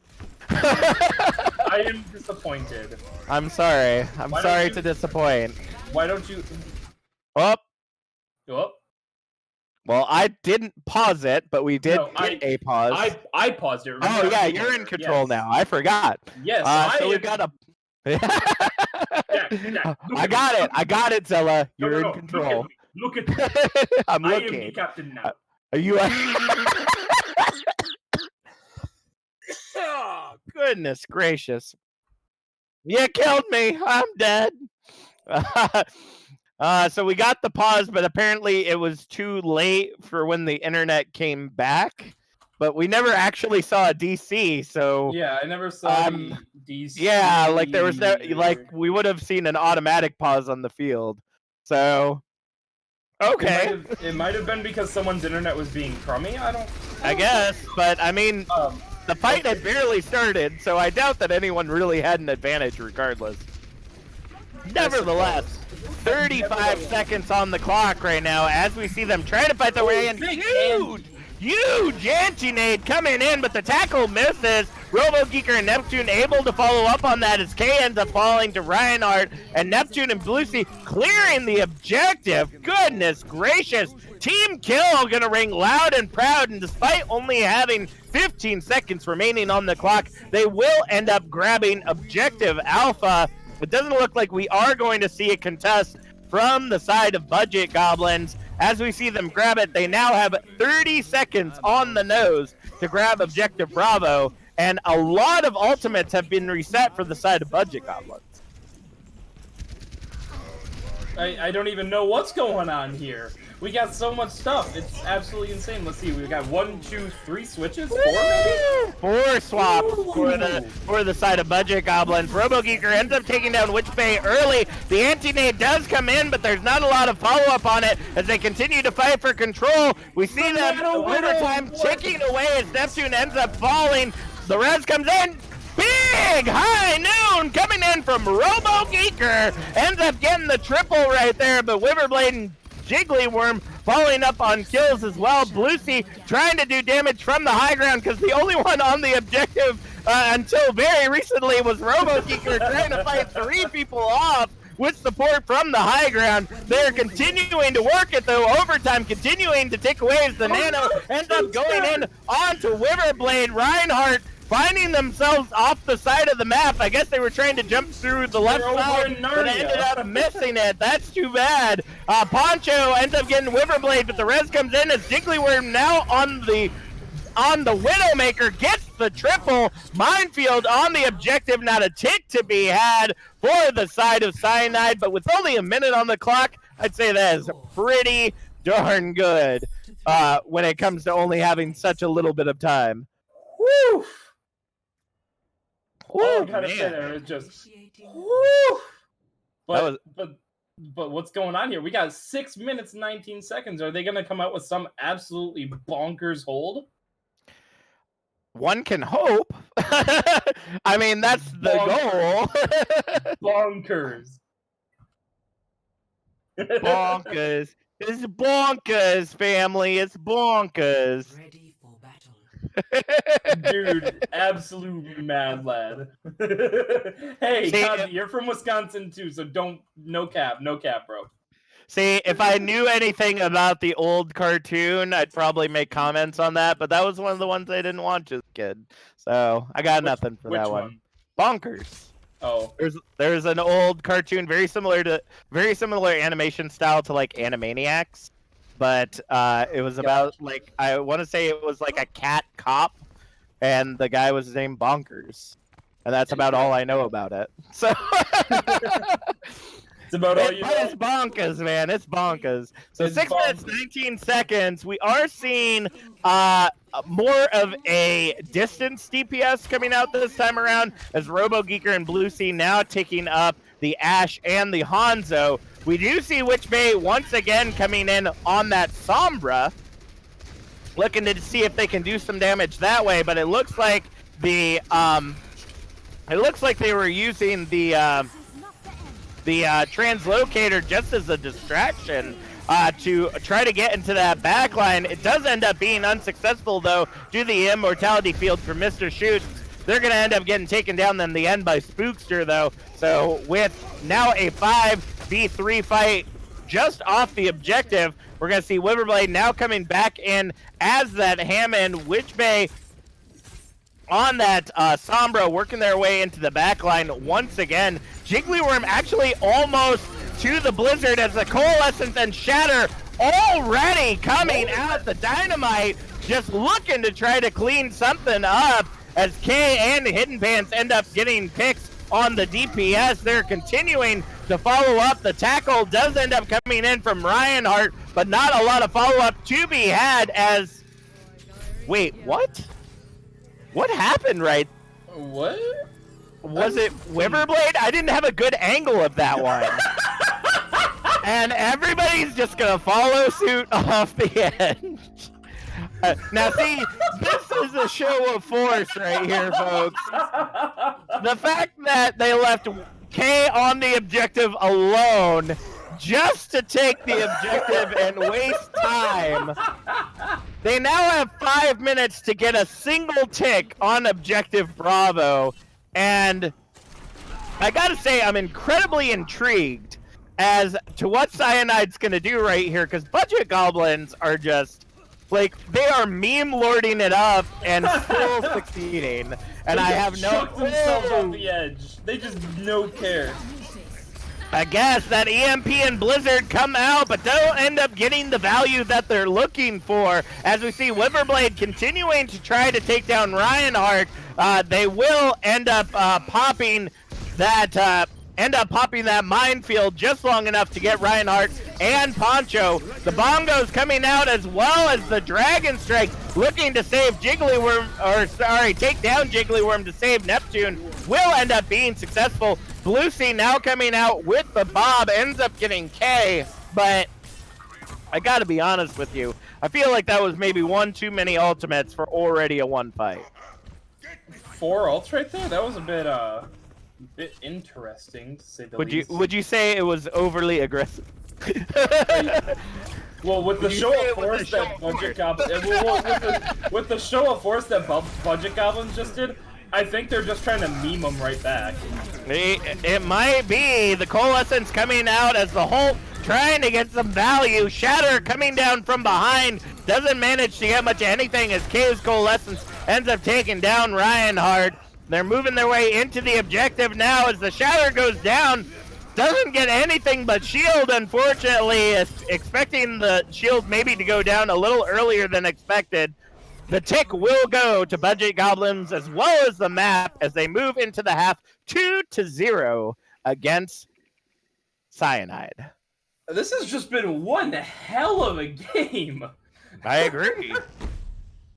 I am disappointed. I'm sorry. I'm sorry to disappoint. Why don't you... Oh, Oh. Well, I didn't pause it, but we did get a pause. I paused it. Remember? Oh yeah, you're in control now. I forgot. Yes, so we've got a. I got it, Zella. You're in control. Look at me. I'm looking. I am the captain now. Are you? Oh, goodness gracious! You killed me. I'm dead. So we got the pause, but apparently it was too late for when the internet came back. But we never actually saw a DC, so yeah, I never saw DC. Yeah, like there was no we would have seen an automatic pause on the field. So okay, it might have been because someone's internet was being crummy. I guess, but I mean, the fight had barely started, so I doubt that anyone really had an advantage, regardless. Nevertheless. 35 seconds on the clock right now as we see them try to fight their way in. Huge anti-nade coming in, but the tackle misses. RoboGeeker and Neptune able to follow up on that as K ends up falling to Reinhardt, and Neptune and Bluesy clearing the objective. Goodness gracious. Team kill gonna ring loud and proud, and despite only having 15 seconds remaining on the clock, they will end up grabbing objective alpha. It doesn't look like we are going to see a contest from the side of Budget Goblins. As we see them grab it, they now have 30 seconds on the nose to grab Objective Bravo, and a lot of ultimates have been reset for the side of Budget Goblins. I don't even know what's going on here. We got so much stuff. It's absolutely insane. Let's see. We got 1, 2, 3 switches. 4 maybe? 4 swaps for the side of Budget Goblins. RoboGeeker ends up taking down Witch Bay early. The anti-nade does come in, but there's not a lot of follow-up on it as they continue to fight for control. We see them overtime ticking away as Neptune ends up falling. The res comes in. Big high noon coming in from RoboGeeker. Ends up getting the triple right there, but Wyverblade and Jigglyworm following up on kills as well. Bluesy trying to do damage from the high ground because the only one on the objective until very recently was RoboGeeker trying to fight 3 people off with support from the high ground. They're continuing to work it though. Overtime continuing to tick away as the Nano ends up going in onto Wyverblade. Reinhardt finding themselves off the side of the map. I guess they were trying to jump through the left side, but they ended up missing it. That's too bad. Poncho ends up getting Wyverblade, but the res comes in as Jigglyworm now on the Widowmaker gets the triple. Minefield on the objective, not a tick to be had for the side of Cyanide, but with only a minute on the clock, I'd say that is pretty darn good when it comes to only having such a little bit of time. Woo! Oh, I gotta man. say there is just woo! But what's going on here? We got 6 minutes 19 seconds. Are they gonna come out with some absolutely bonkers hold? One can hope. I mean, that's the goal. Bonkers. Bonkers. It's bonkers, family. It's bonkers. Ready for battle. Dude, absolute mad lad. Hey, Kazi, you're from Wisconsin too, so no cap, bro. See, if I knew anything about the old cartoon, I'd probably make comments on that, but that was one of the ones I didn't watch as a kid. So I got nothing for that one. Bonkers. Oh. There's an old cartoon very similar animation style to like Animaniacs. But it was about like I want to say it was like a cat cop, and the guy was named Bonkers, and that's about all I know about it. So it's about all you know. It's bonkers, man. It's bonkers. So it's 6 minutes 19 seconds. We are seeing more of a distance DPS coming out this time around as RoboGeeker and Bluesy now taking up the Ashe and the Hanzo. We do see Witch Bay once again coming in on that Sombra, looking to see if they can do some damage that way. But it looks like they were using the translocator just as a distraction to try to get into that backline. It does end up being unsuccessful though, due to the immortality field for Mr. Shoots. They're going to end up getting taken down in the end by Spookster though. So with now a 5v3 fight just off the objective, We're going to see Witherblade now coming back in as that Hammond. Witchbay on that Sombra working their way into the back line once again. Jigglyworm actually almost to the Blizzard as the Coalescence and Shatter already coming out. The Dynamite just looking to try to clean something up as K and Hidden Pants end up getting picks on the DPS. They're continuing to follow up. The tackle does end up coming in from Reinhardt, but not a lot of follow-up to be had as... Wait, what? What happened right? What? Was it Witherblade? I didn't have a good angle of that one. And everybody's just going to follow suit off the edge. Now see, this is a show of force right here, folks. The fact that they left K on the objective alone just to take the objective and waste time. They now have 5 minutes to get a single tick on objective Bravo, and I gotta say I'm incredibly intrigued as to what Cyanide's gonna do right here, because Budget Goblins are just like, they are meme lording it up and still succeeding, and I have no themselves off the edge. They just no care. I guess that EMP and Blizzard come out, but don't end up getting the value that they're looking for. As we see Witherblade continuing to try to take down Reinhardt, they will end up popping that minefield just long enough to get Reinhardt and Poncho. The Bongos coming out as well as the Dragon Strike looking to save Jigglyworm, take down Jigglyworm to save Neptune. Will end up being successful. Blue Sea now coming out with the Bob, ends up getting K, but I gotta be honest with you. I feel like that was maybe one too many ultimates for already a one fight. 4 ults right there? That was a bit interesting, to say the least. Would you say it was overly aggressive? Well, with the show of force that Budget Goblins, with the show of force that Budget Goblins just did, I think they're just trying to meme them right back. It might be. The Coalescence coming out as the Hulk trying to get some value. Shatter coming down from behind. Doesn't manage to get much of anything as K's Coalescence ends up taking down Reinhardt. They're moving their way into the objective now as the Shatter goes down. Doesn't get anything but shield, unfortunately. Expecting the shield maybe to go down a little earlier than expected. The tick will go to Budget Goblins as well as the map as they move into the half 2-0 against Cyanide. This has just been one hell of a game. I agree.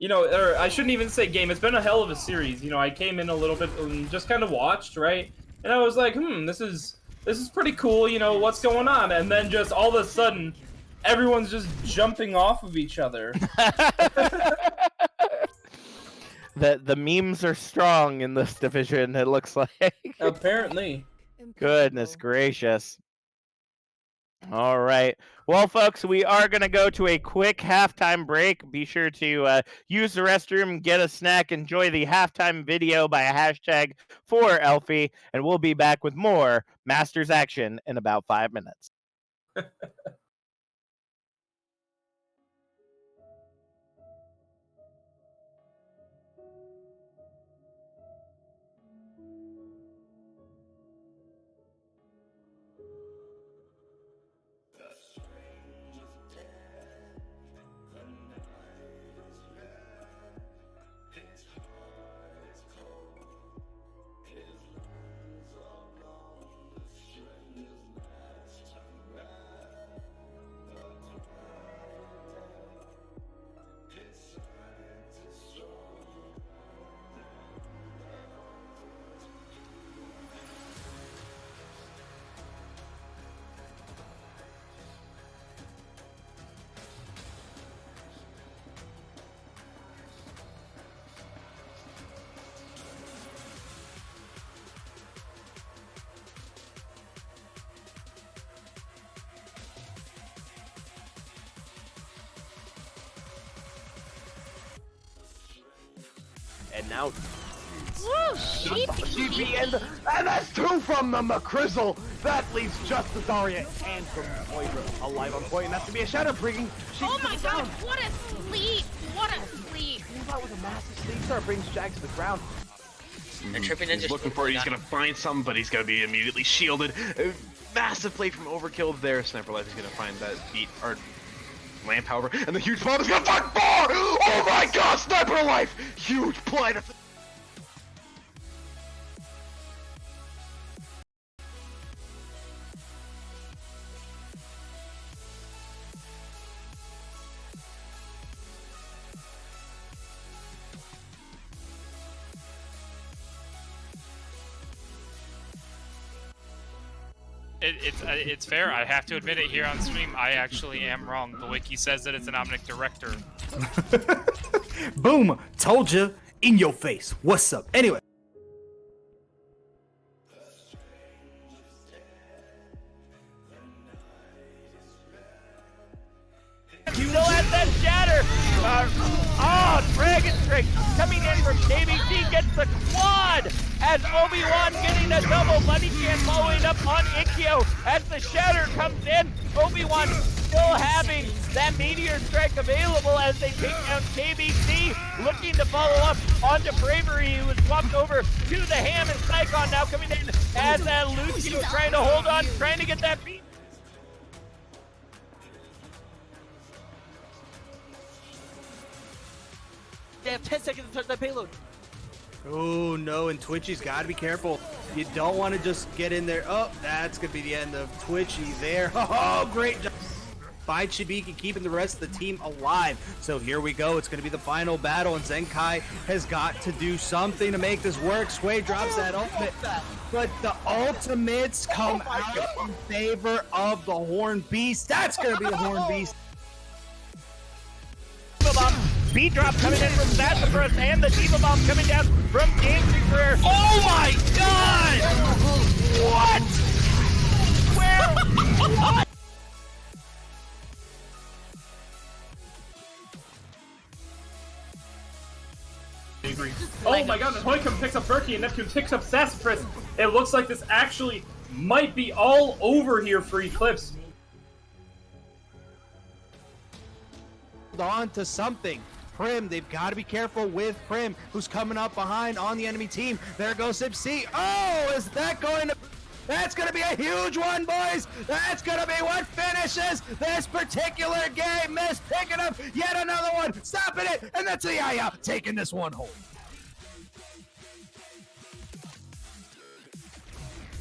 You know, or I shouldn't even say game. It's been a hell of a series. You know, I came in a little bit and just kind of watched, right? And I was like, this is pretty cool. You know, what's going on? And then just all of a sudden, everyone's just jumping off of each other. The memes are strong in this division, it looks like. Apparently. Goodness gracious. All right. Well, folks, we are going to go to a quick halftime break. Be sure to use the restroom, get a snack, enjoy the halftime video by a hashtag for Elfie, and we'll be back with more Masters action in about 5 minutes. And now Woo, GP and that's 2 from the McCrizzle. That leaves just the Zarya and from Moira alive on point, and that's gonna be a Shadow bringing. Oh my god, what a sleep! What a sleep! That was a massive sleep start, brings Jax to the ground. And Trippy Ninja's He's looking for it, he's gonna find something, but he's gonna be immediately shielded. Massive play from Overkill there. Sniper Life is gonna find that beat, or Lamp, however, and the huge bomb is gonna find 4! Oh my god, Sniper Life! Huge play to It's fair. I have to admit it here on stream. I actually am wrong. The wiki says that it's an Omnic Director. Boom! Told you in your face. What's up? Anyway. You still has that shatter. Dragon Strike coming in from KBC gets the quad as Obi-Wan getting a double. Bloody Chan following up on Ikkyo as the shatter comes in. Obi-Wan still having that Meteor Strike available as they take down KBC. Looking to follow up onto Bravery, who was swapped over to the Ham, and Psychon now coming in as that Lucio trying to hold on, trying to get that beat. They have 10 seconds to touch that payload. Oh no, and Twitchy's gotta be careful. You don't want to just get in there. Oh, that's gonna be the end of Twitchy there. Oh, great job by Shibiki keeping the rest of the team alive. So here we go. It's gonna be the final battle, and Zenkai has got to do something to make this work. Sway drops that ultimate, but the ultimates come out in favor of the Horn Beast. That's gonna be the Horn Beast. Beat drop coming in from Sassafras and the Diva Bomb coming down from Danger Career. Oh my god! What? Where? What? Oh my god, Hoikum picks up Berkey and Neptune picks up Sassafras. It looks like this actually might be all over here for Eclipse. On to something. Prim, they've got to be careful with Prim, who's coming up behind on the enemy team. There goes Sip C. Oh, is that going to... That's going to be a huge one, boys. That's going to be what finishes this particular game. Miss picking up yet another one. Stopping it. And that's Yaya taking this one home.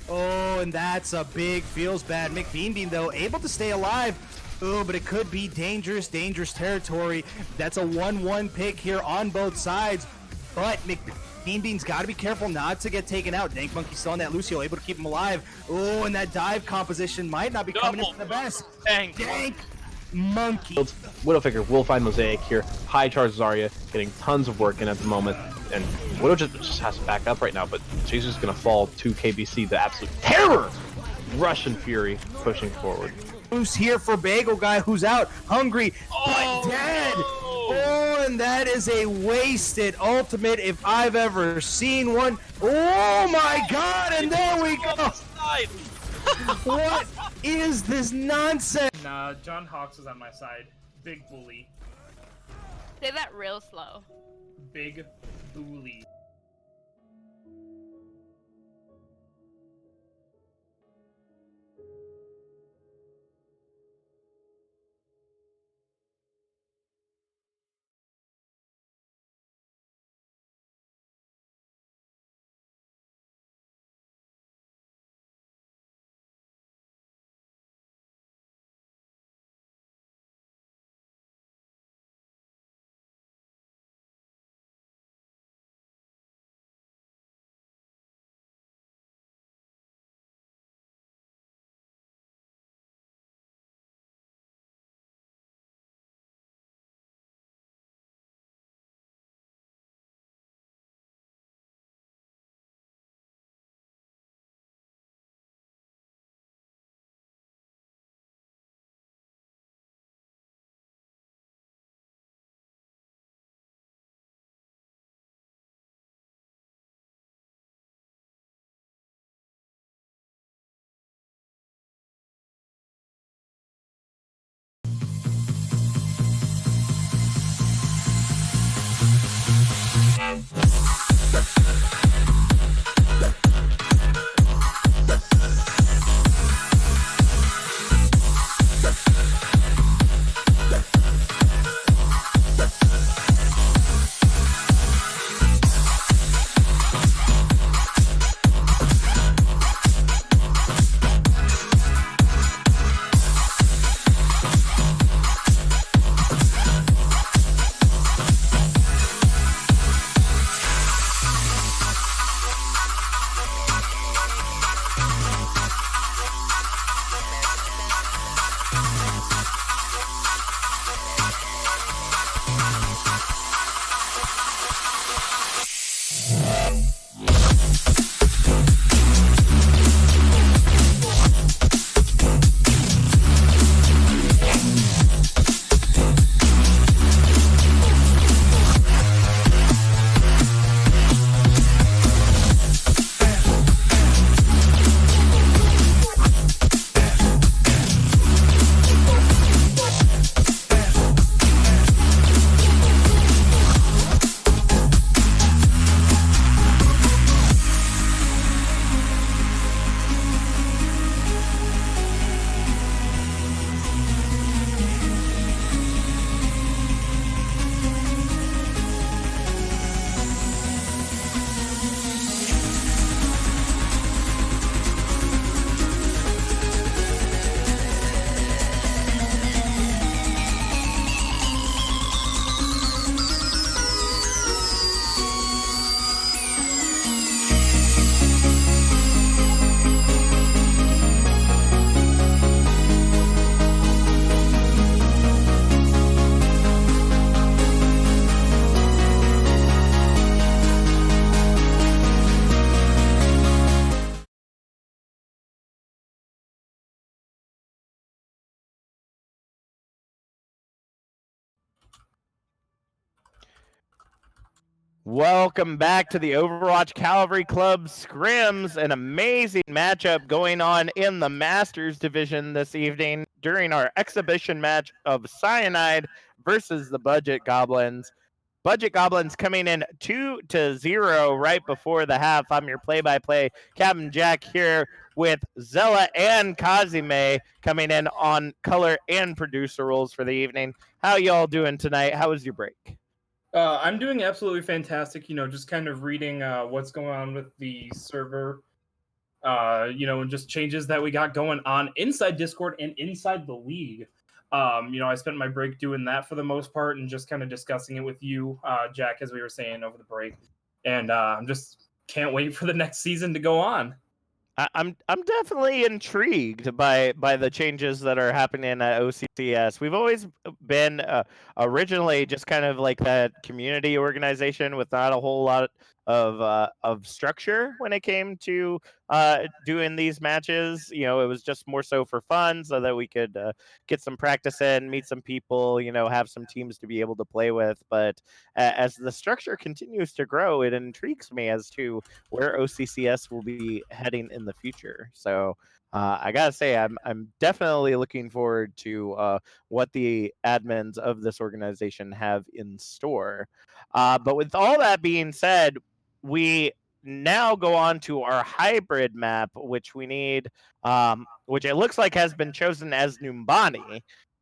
Oh, and that's a big feels bad. McBean though, able to stay alive. Oh, but it could be dangerous territory. That's a 1-1 pick here on both sides. But McBean's got to be careful not to get taken out. Dank Monkey still on that Lucio, able to keep him alive. Oh, and that dive composition might not be coming in for the best. Dank Monkey. Widowfigure will find Mosaic here. High charge Zarya, getting tons of work in at the moment. And Widow just has to back up right now, but she's just going to fall to KBC, the absolute terror! Russian Fury pushing forward. Who's here for Bagel Guy, who's out, hungry, but dead. Oh, and that is a wasted ultimate if I've ever seen one. Oh my god, and there we go. What is this nonsense? Nah, John Hawks was on my side. Big bully. Say that real slow. Big bully. Welcome back to the Overwatch Cavalry Club Scrims, an amazing matchup going on in the Masters division this evening during our exhibition match of Cyanide versus the Budget Goblins. Budget Goblins coming in 2-0 right before the half. I'm your play-by-play Captain Jack here with Zella and Kazime coming in on color and producer roles for the evening. How y'all doing tonight? How was your break? I'm doing absolutely fantastic. Just kind of reading what's going on with the server, and just changes that we got going on inside Discord and inside the league. I spent my break doing that for the most part and just kind of discussing it with you, Jack, as we were saying over the break. And I'm just can't wait for the next season to go on. I'm definitely intrigued by the changes that are happening at OCCS. We've always been originally just kind of like that community organization with not a whole lot of structure when it came to doing these matches. It was just more so for fun, so that we could get some practice in, meet some people, have some teams to be able to play with. But as the structure continues to grow, it intrigues me as to where OCCS will be heading in the future. So I gotta say, I'm definitely looking forward to what the admins of this organization have in store. But with all that being said, we now go on to our hybrid map, which we need, which it looks like has been chosen as Numbani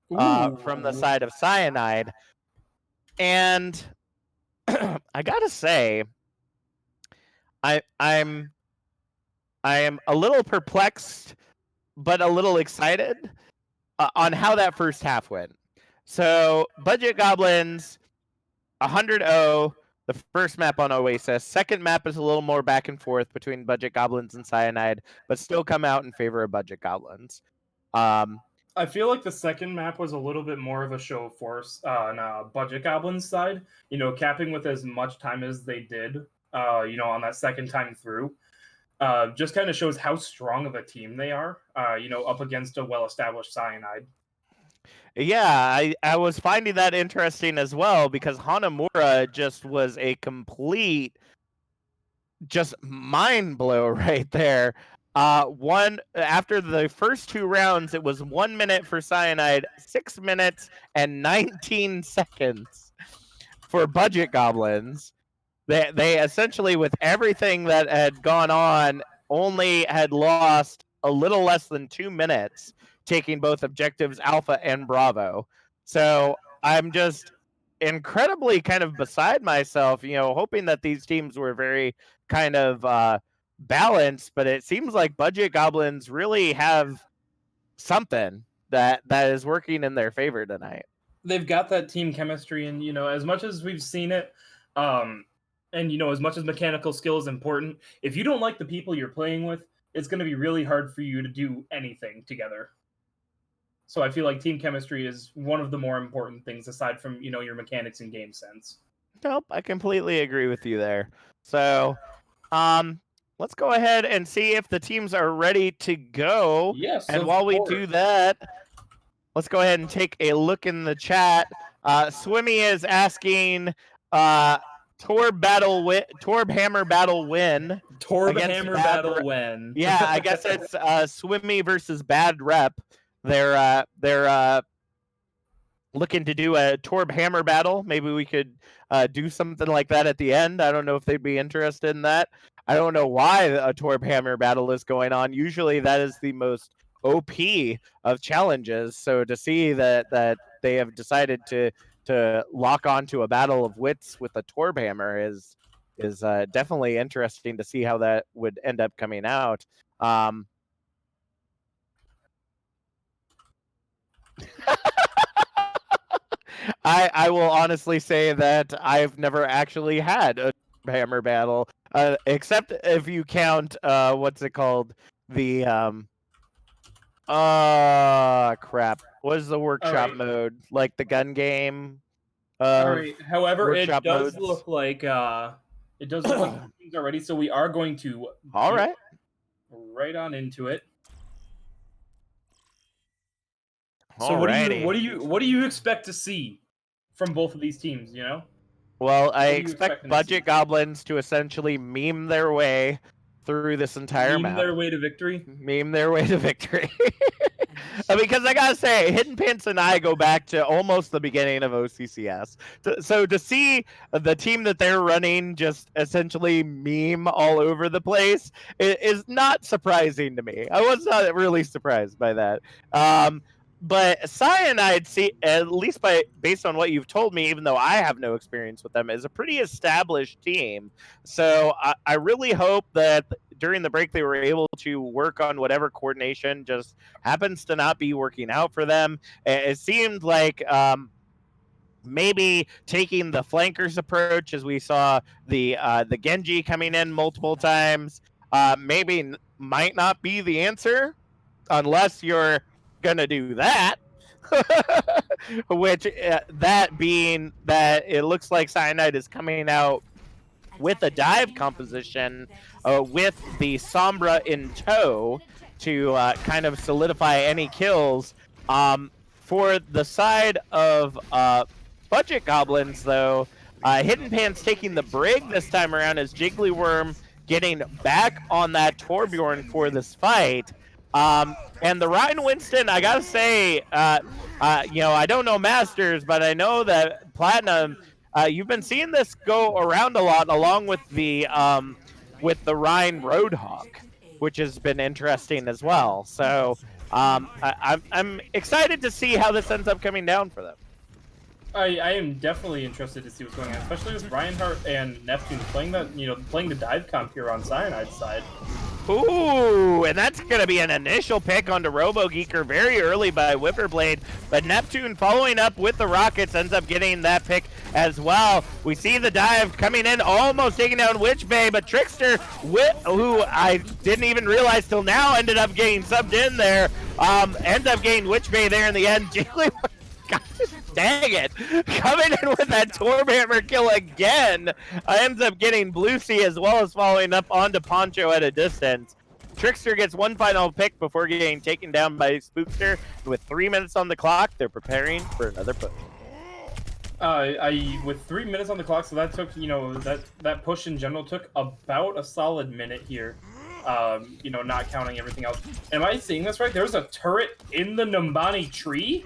from the side of Cyanide. And I gotta say, I am a little perplexed, but a little excited on how that first half went. So, Budget Goblins, 100-0, the first map on Oasis. Second map is a little more back and forth between Budget Goblins and Cyanide, but still come out in favor of Budget Goblins. I feel like the second map was a little bit more of a show of force on Budget Goblins' side. Capping with as much time as they did, on that second time through. Just kind of shows how strong of a team they are, up against a well-established Cyanide. Yeah, I was finding that interesting as well, because Hanamura just was a complete just mind blow right there. After the first two rounds, it was 1 minute for Cyanide, 6 minutes and 19 seconds for Budget Goblins. they essentially, with everything that had gone on, only had lost a little less than 2 minutes taking both objectives Alpha and Bravo. So I'm just incredibly kind of beside myself, hoping that these teams were very kind of balanced, but it seems like Budget Goblins really have something that is working in their favor tonight. They've got that team chemistry, and as much as we've seen it, and as much as mechanical skill is important, if you don't like the people you're playing with, it's going to be really hard for you to do anything together. So I feel like team chemistry is one of the more important things aside from, your mechanics and game sense. Nope, I completely agree with you there. So, let's go ahead and see if the teams are ready to go. Yes. And while we do that, let's go ahead and take a look in the chat. Swimmy is asking, Torb Hammer battle win. Torb Hammer battle win. Yeah, I guess it's Swimmy versus Bad Rep. They're looking to do a Torb Hammer battle. Maybe we could do something like that at the end. I don't know if they'd be interested in that. I don't know why a Torb Hammer battle is going on. Usually that is the most OP of challenges. So to see that they have decided to lock onto a battle of wits with a Torb Hammer is definitely interesting to see how that would end up coming out. I will honestly say that I've never actually had a hammer battle, except if you count what's it called? The crap. What is the workshop mode? Like the gun game? All right. However, it does modes. look like the teams are ready, so we are going to right on into it. So what do you expect to see from both of these teams, Well, I expect Budget Goblins to essentially meme their way through this entire map. Meme their way to victory? Meme their way to victory. Because I gotta say, Hidden Pants and I go back to almost the beginning of OCCS. So to see the team that they're running just essentially meme all over the place is not surprising to me. I was not really surprised by that. But Cyanide, at least based on what you've told me, even though I have no experience with them, is a pretty established team. So I really hope that during the break they were able to work on whatever coordination just happens to not be working out for them. It seemed like maybe taking the flankers approach, as we saw the Genji coming in multiple times, maybe might not be the answer unless you're gonna do that. Which that being that it looks like Cyanide is coming out with a dive composition with the Sombra in tow to kind of solidify any kills. For the side of Budget Goblins, though, Hidden Pants taking the brig this time around as Jigglyworm getting back on that Torbjorn for this fight. And the Ryan Winston, I gotta say, I don't know Masters, but I know that Platinum, you've been seeing this go around a lot, along with the Ryan Roadhog, which has been interesting as well. So I'm excited to see how this ends up coming down for them. I am definitely interested to see what's going on, especially with Reinhardt and Neptune playing the dive comp here on Cyanide's side. Ooh, and that's going to be an initial pick onto RoboGeeker very early by Whipperblade, but Neptune following up with the Rockets ends up getting that pick as well. We see the dive coming in, almost taking down Witch Bay, but Trickster, who I didn't even realize till now ended up getting subbed in there, ends up getting Witch Bay there in the end. Jiggly, dang it, coming in with that Torb Hammer kill again, ends up getting Bluesy as well as following up onto Poncho at a distance. Trickster gets one final pick before getting taken down by Spookster. With 3 minutes on the clock, they're preparing for another push. With 3 minutes on the clock, so that took, that push in general took about a solid minute here. Not counting everything else. Am I seeing this right? There's a turret in the Numbani tree?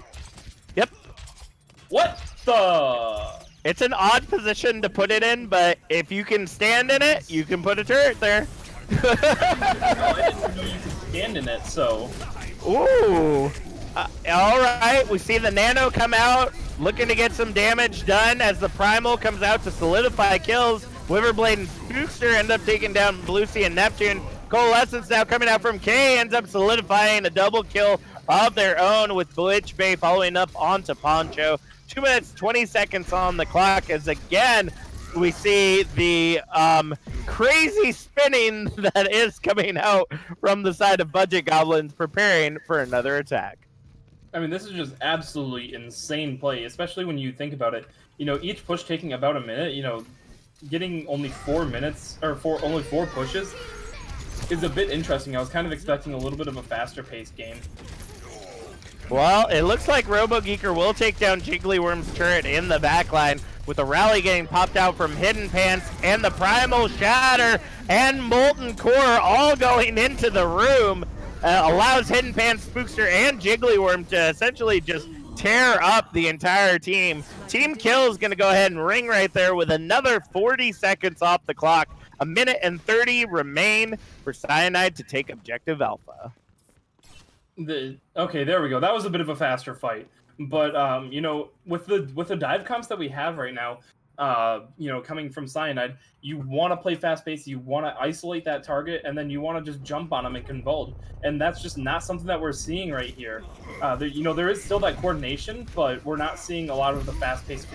Yep. What the? It's an odd position to put it in, but if you can stand in it, you can put a turret there. I didn't know you could stand in it, so... Ooh. Alright, we see the Nano come out, looking to get some damage done as the Primal comes out to solidify kills. Wyverblade and Spookster end up taking down Lucy and Neptune. Coalescence now coming out from K ends up solidifying a double kill of their own with Blitch Bay following up onto Poncho. 2 minutes, 20 seconds on the clock as again we see the crazy spinning that is coming out from the side of Budget Goblins preparing for another attack. I mean, this is just absolutely insane play, especially when you think about it. You know, each push taking about a minute, you know, getting only 4 minutes, or only 4 pushes is a bit interesting. I was kind of expecting a little bit of a faster paced game. Well, it looks like RoboGeeker will take down Jigglyworm's turret in the backline with a rally getting popped out from Hidden Pants and the Primal Shatter and Molten Core all going into the room. Allows Hidden Pants, Spookster, and Jigglyworm to essentially just tear up the entire team. Team Kill is going to go ahead and ring right there with another 40 seconds off the clock. 1 minute and 30 remain for Cyanide to take Objective Alpha. Okay, there we go. That was a bit of a faster fight. But, you know, with the dive comps that we have right now, you know, coming from Cyanide, you want to play fast-paced, you want to isolate that target, and then you want to just jump on them and convulge. And that's just not something that we're seeing right here. You know, there is still that coordination, but we're not seeing a lot of the fast-paced,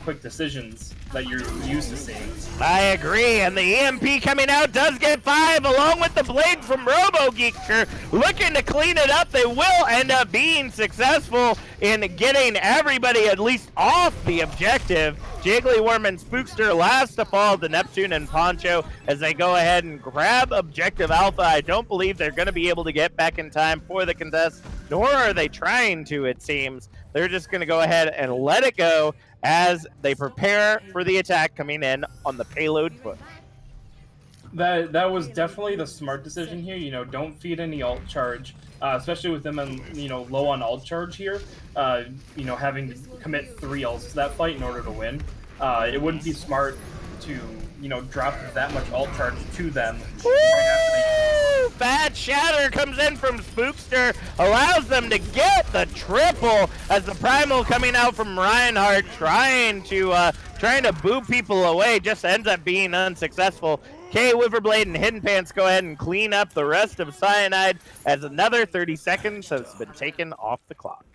quick decisions that you're used to seeing. I agree, and the EMP coming out does get 5, along with the blade from RoboGeeker. Looking to clean it up, they will end up being successful in getting everybody at least off the objective. Jigglyworm and Spookster last to fall to Neptune and Poncho as they go ahead and grab Objective Alpha. I don't believe they're going to be able to get back in time for the contest, nor are they trying to, it seems. They're just going to go ahead and let it go as they prepare for the attack coming in on the payload push. That was definitely the smart decision here. You know, don't feed any alt charge, especially with them, you know, low on alt charge here. You know, having to commit 3 ults to that fight in order to win. It wouldn't be smart to, you know, drop that much alt charge to them. Fat Shatter comes in from Spookster, allows them to get the triple as the Primal coming out from Reinhardt trying to boo people away, just ends up being unsuccessful. K, Wyverblade, and Hidden Pants go ahead and clean up the rest of Cyanide as another 30 seconds has been taken off the clock.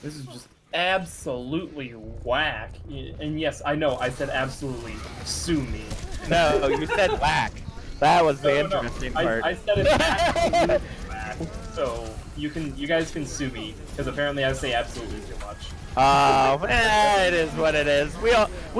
This is just absolutely whack. And yes, I know, I said absolutely. Sue me. No, you said whack. That was the interesting part. I said it absolutely whack. So you guys can sue me because apparently I say absolutely too much. It is what it is. We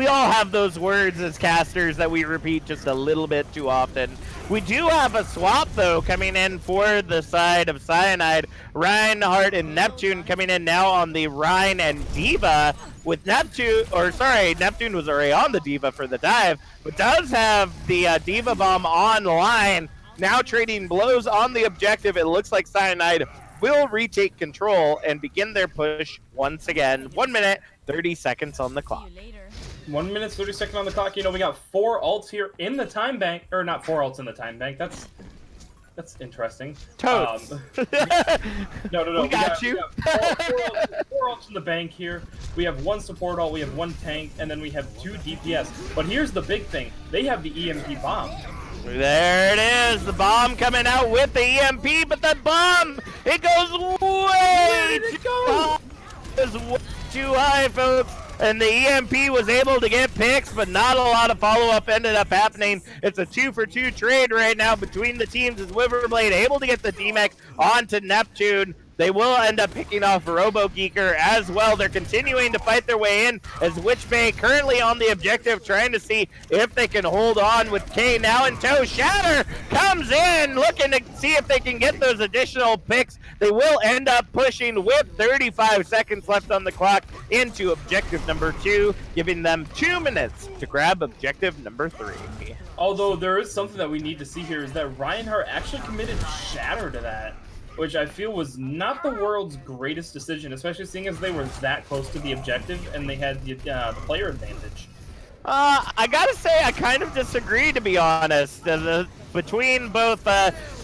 all have those words as casters that we repeat just a little bit too often. We do have a swap though coming in for the side of Cyanide. Reinhardt and Neptune coming in now on the Rhine and Diva with Neptune was already on the Diva for the dive, but does have the Diva bomb online. Now trading blows on the objective. It looks like Cyanide will retake control and begin their push once again. 1 minute, 30 seconds on the clock. 1 minute, 30 seconds on the clock. You know, we got 4 ults here in the time bank, or not 4 ults in the time bank. That's interesting. Toads. No. We got you. We got four ults in the bank here. We have 1 support ult, we have 1 tank, and then we have 2 DPS. But here's the big thing. They have the EMP bomb. There it is, the bomb coming out with the EMP, but the bomb, it goes way too high, folks. And the EMP was able to get picks, but not a lot of follow-up ended up happening. It's a 2-for-2 trade right now between the teams as Wyverblade able to get the DMEC onto Neptune. They will end up picking off RoboGeeker as well. They're continuing to fight their way in as Witch Bay currently on the objective, trying to see if they can hold on with K now in tow. Shatter comes in, looking to see if they can get those additional picks. They will end up pushing with 35 seconds left on the clock into objective number 2, giving them 2 minutes to grab objective number 3. Although there is something that we need to see here is that Reinhardt actually committed Shatter to that. which I feel was not the world's greatest decision, especially seeing as they were that close to the objective and they had the player advantage. I gotta say, I kind of disagree, to be honest. Between both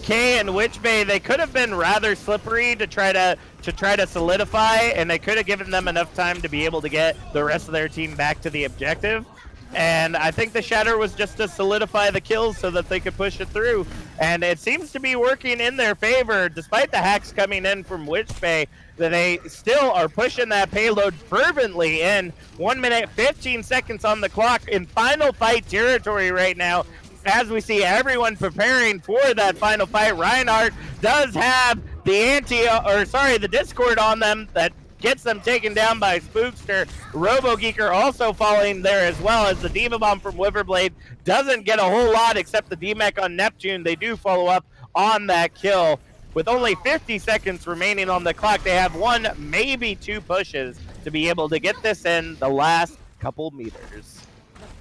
K and Witchbay, they could have been rather slippery to try to solidify, and they could have given them enough time to be able to get the rest of their team back to the objective. And I think the Shatter was just to solidify the kills so that they could push it through. And it seems to be working in their favor, despite the hacks coming in from Witchbay, that they still are pushing that payload fervently in. 1 minute, 15 seconds on the clock in final fight territory right now. As we see everyone preparing for that final fight, Reinhardt does have the Discord on them that gets them taken down by Spookster. RoboGeeker also falling there as well, as the Diva Bomb from Wiverblade doesn't get a whole lot except the D-Mech on Neptune. They do follow up on that kill. With only 50 seconds remaining on the clock, they have 1, maybe 2 pushes to be able to get this in the last couple meters.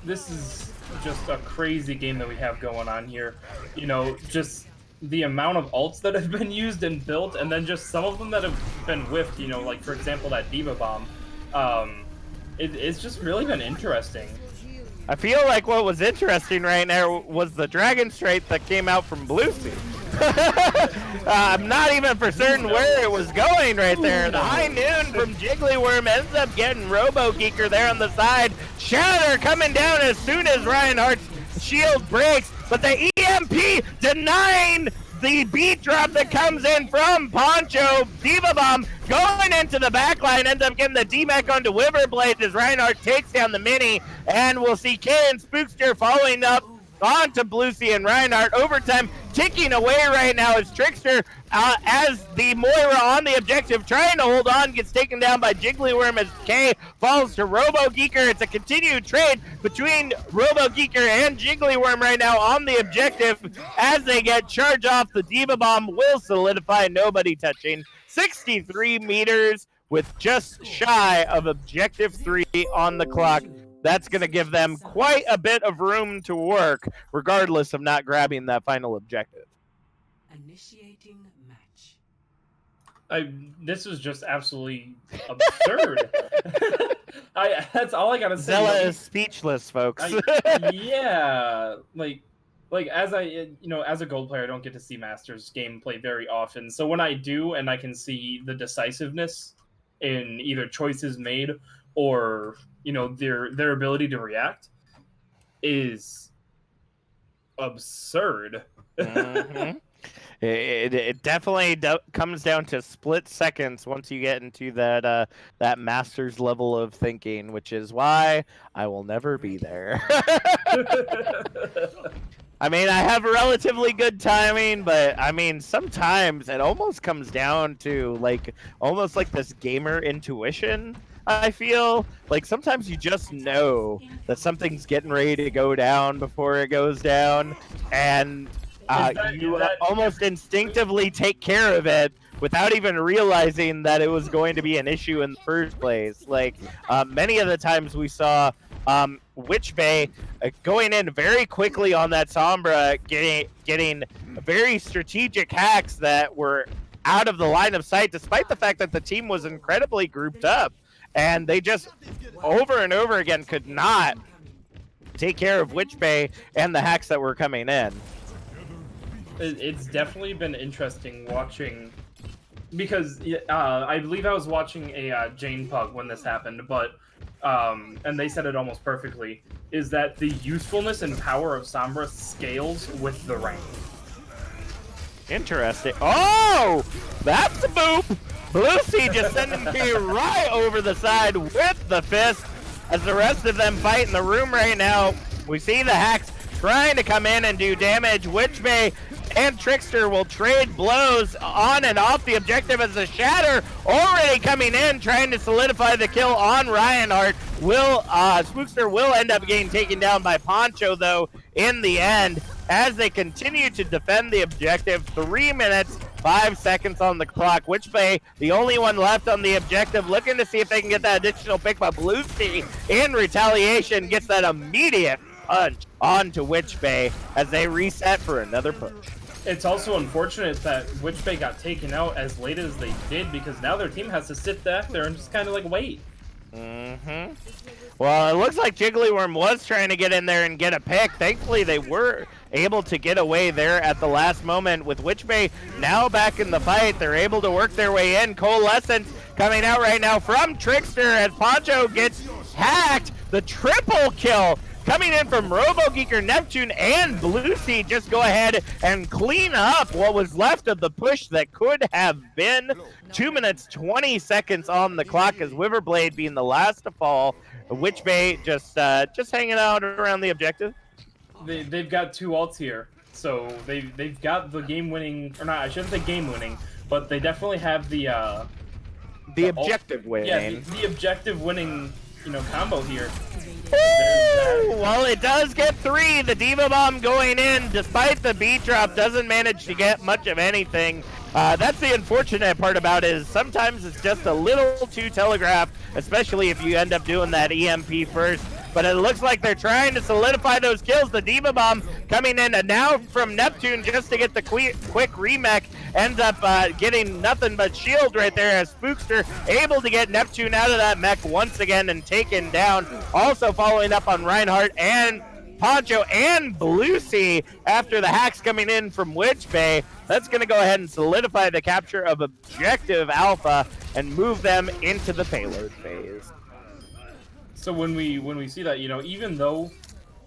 This is just a crazy game that we have going on here. You know, just the amount of ults that have been used and built, and then just some of them that have been whiffed, you know, like for example that Diva Bomb. It's just really been interesting. I feel like what was interesting right now was the Dragon Straight that came out from Bluesy. I'm not even for certain where it was going right there. The high noon from Jigglyworm ends up getting RoboGeeker there on the side. Shatter coming down as soon as Reinhardt's shield breaks, but the EMP denying the beat drop that comes in from Poncho. Diva Bomb going into the backline, ends up getting the D-Mech onto Wiverblade as Reinhardt takes down the mini, and we'll see K and Spookster following up onto Bluesy and Reinhardt. Overtime ticking away right now as Trickster, as the Moira on the objective trying to hold on, gets taken down by Jigglyworm as K falls to RoboGeeker. It's a continued trade between RoboGeeker and Jigglyworm right now on the objective. As they get charged off, the Diva Bomb will solidify, nobody touching. 63 meters with just shy of objective 3 on the clock. That's going to give them quite a bit of room to work, regardless of not grabbing that final objective. Initiating match. This was just absolutely absurd. That's all I gotta say. Zella is speechless, folks. Yeah, like as as a gold player, I don't get to see Masters gameplay very often. So when I do, and I can see the decisiveness in either choices made or their ability to react, is absurd. Mm-hmm. It definitely comes down to split seconds once you get into that master's level of thinking, which is why I will never be there. I mean, I have relatively good timing, but I mean, sometimes it almost comes down to almost like this gamer intuition. I feel like sometimes you just know that something's getting ready to go down before it goes down, and you almost instinctively take care of it without even realizing that it was going to be an issue in the first place. Many of the times we saw Witchbay going in very quickly on that Sombra, getting very strategic hacks that were out of the line of sight, despite the fact that the team was incredibly grouped up. And they just, over and over again, could not take care of Witchbay and the hacks that were coming in. It's definitely been interesting watching, because I believe I was watching a Jane Pug when this happened, but and they said it almost perfectly, is that the usefulness and power of Sombra scales with the rank. Interesting. Oh! That's a boop! Bluesy just sending me right over the side with the fist, as the rest of them fight in the room right now. We see the hacks trying to come in and do damage. Witchbay and Trickster will trade blows on and off the objective, as the Shatter already coming in, trying to solidify the kill on Reinhardt. Spookster will end up getting taken down by Poncho, though, in the end, as they continue to defend the objective. 3 minutes, 5 seconds on the clock. Witchbay, the only one left on the objective, looking to see if they can get that additional pick, but Bluesy, in retaliation, gets that immediate punch onto Witchbay as they reset for another push. It's also unfortunate that Witchbay got taken out as late as they did, because now their team has to sit back there and just kind of like wait. Mm-hmm. Well, it looks like Jigglyworm was trying to get in there and get a pick. Thankfully, they were able to get away there at the last moment. With Witchbay now back in the fight, they're able to work their way in. Coalescence coming out right now from Trickster as Poncho gets hacked. The triple kill coming in from RoboGeeker, Neptune, and Blue Sea. Just go ahead and clean up what was left of the push that could have been. 2 minutes, 20 seconds on the clock as Wiverblade being the last to fall. Witchbay just hanging out around the objective. They've got 2 ults here, so they've got the game-winning, or not, I shouldn't say game-winning, but they definitely have the objective winning. Yeah, the objective winning, combo here. Well, it does get 3. The Diva Bomb going in, despite the beat drop, doesn't manage to get much of anything. That's the unfortunate part about it, is sometimes it's just a little too telegraphed, especially if you end up doing that EMP first. But it looks like they're trying to solidify those kills. The Diva Bomb coming in, and now from Neptune just to get the quick remech, ends up getting nothing but shield right there as Spookster able to get Neptune out of that mech once again and taken down. Also following up on Reinhardt and Poncho and Blue Sea after the hacks coming in from Witchbay. That's going to go ahead and solidify the capture of Objective Alpha and move them into the payload phase. So when we see that, even though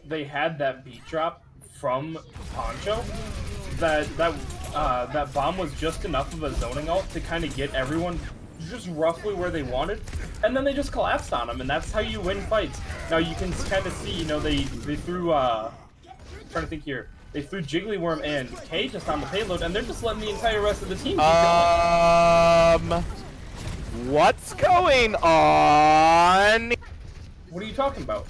they had that beat drop from Poncho, that bomb was just enough of a zoning ult to kind of get everyone just roughly where they wanted, and then they just collapsed on them, and that's how you win fights. Now you can kind of see, they threw trying to think here. They threw Jigglyworm and K just on the payload, and they're just letting the entire rest of the team keep going. What's going on? What are you talking about?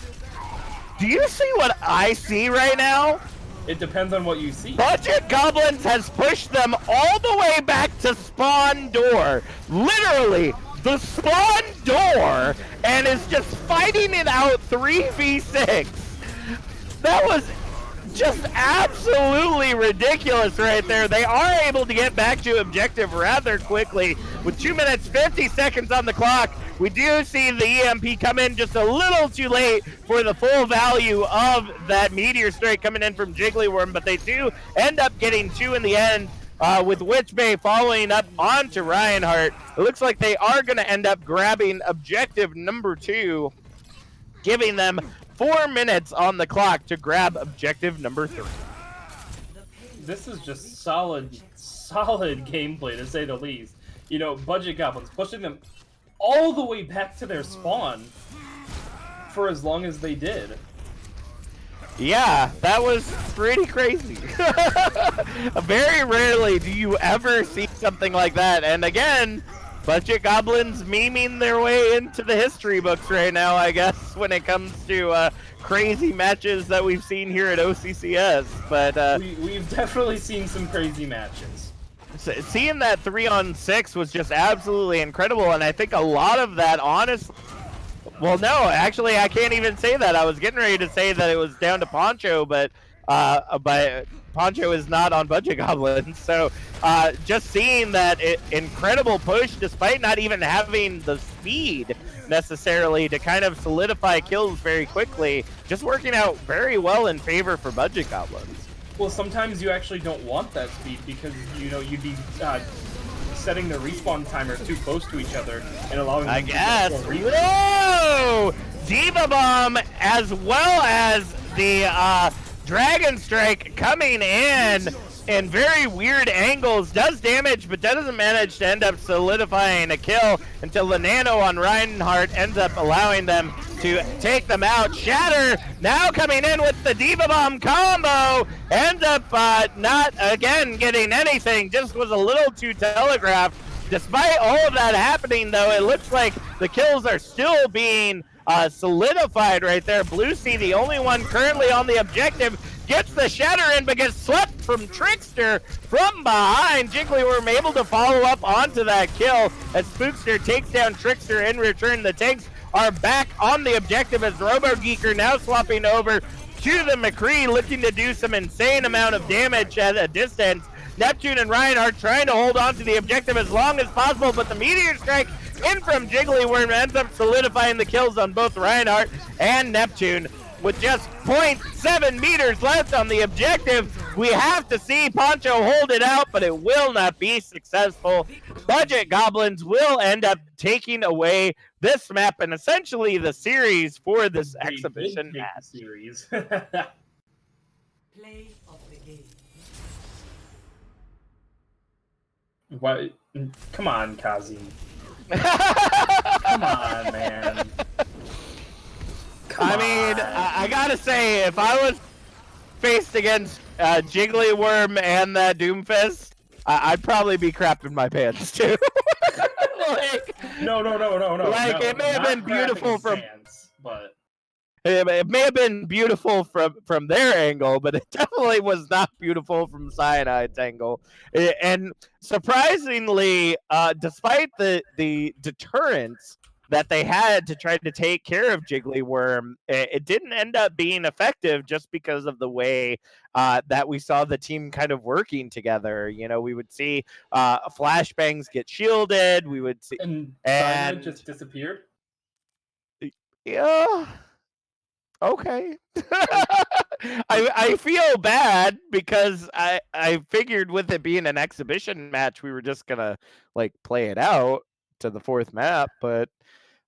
Do you see what I see right now? It depends on what you see. Budget Goblins has pushed them all the way back to spawn door. Literally, the spawn door, and is just fighting it out 3v6. That was just absolutely ridiculous right there. They are able to get back to objective rather quickly with 2 minutes 50 seconds on the clock. We do see the EMP come in just a little too late for the full value of that Meteor Strike coming in from Jigglyworm, but they do end up getting 2 in the end with Witchbay following up onto Reinhardt. It looks like they are going to end up grabbing objective number 2, giving them 4 minutes on the clock to grab objective number 3. This is just solid gameplay, to say the least. Budget Goblins pushing them all the way back to their spawn for as long as they did. Yeah, that was pretty crazy. Very rarely do you ever see something like that. And again, Budget Goblins memeing their way into the history books right now, I guess, when it comes to crazy matches that we've seen here at OCCS. But we've definitely seen some crazy matches. Seeing that 3-on-6 was just absolutely incredible, and I think a lot of that, honestly, well, no, actually, I can't even say that. I was getting ready to say that it was down to Poncho, but Poncho is not on Budget Goblins. So just seeing that incredible push, despite not even having the speed necessarily to kind of solidify kills very quickly, just working out very well in favor for Budget Goblins. Well, sometimes you actually don't want that speed because, you'd be setting the respawn timer too close to each other and allowing them to Whoa! Diva Bomb as well as the Dragon Strike coming in very weird angles, does damage, but doesn't manage to end up solidifying a kill until the nano on Reinhardt ends up allowing them to take them out. Shatter now coming in with the Diva Bomb combo, ends up not again getting anything, just was a little too telegraphed. Despite all of that happening though, it looks like the kills are still being solidified right there. Blue Sea, the only one currently on the objective, gets the shatter in but gets swept from Trickster from behind. Jigglyworm able to follow up onto that kill as Spookster takes down Trickster. In return, the tanks are back on the objective as RoboGeeker now swapping over to the McCree, looking to do some insane amount of damage at a distance. Neptune and Reinhardt trying to hold on to the objective as long as possible, but the Meteor Strike in from Jigglyworm ends up solidifying the kills on both Reinhardt and Neptune. With just 0.7 meters left on the objective, we have to see Poncho hold it out, but it will not be successful. Budget Goblins will end up taking away this map and essentially the series for this exhibition match. Series. Play of the game. What? Come on, Kazi. Come on, man. I gotta say, if I was faced against Jigglyworm and that Doomfist, I'd probably be crapping my pants too. No. Like, it may have been beautiful from... but It may have been beautiful from their angle, but it definitely was not beautiful from Cyanide's angle. And surprisingly, despite the deterrence that they had to try to take care of Jigglyworm, it didn't end up being effective just because of the way that we saw the team kind of working together. You know, we would see flashbangs get shielded. We would see, and Cyanide just disappeared. Yeah. Okay. I feel bad because I figured with it being an exhibition match, we were just gonna like play it out to the fourth map, but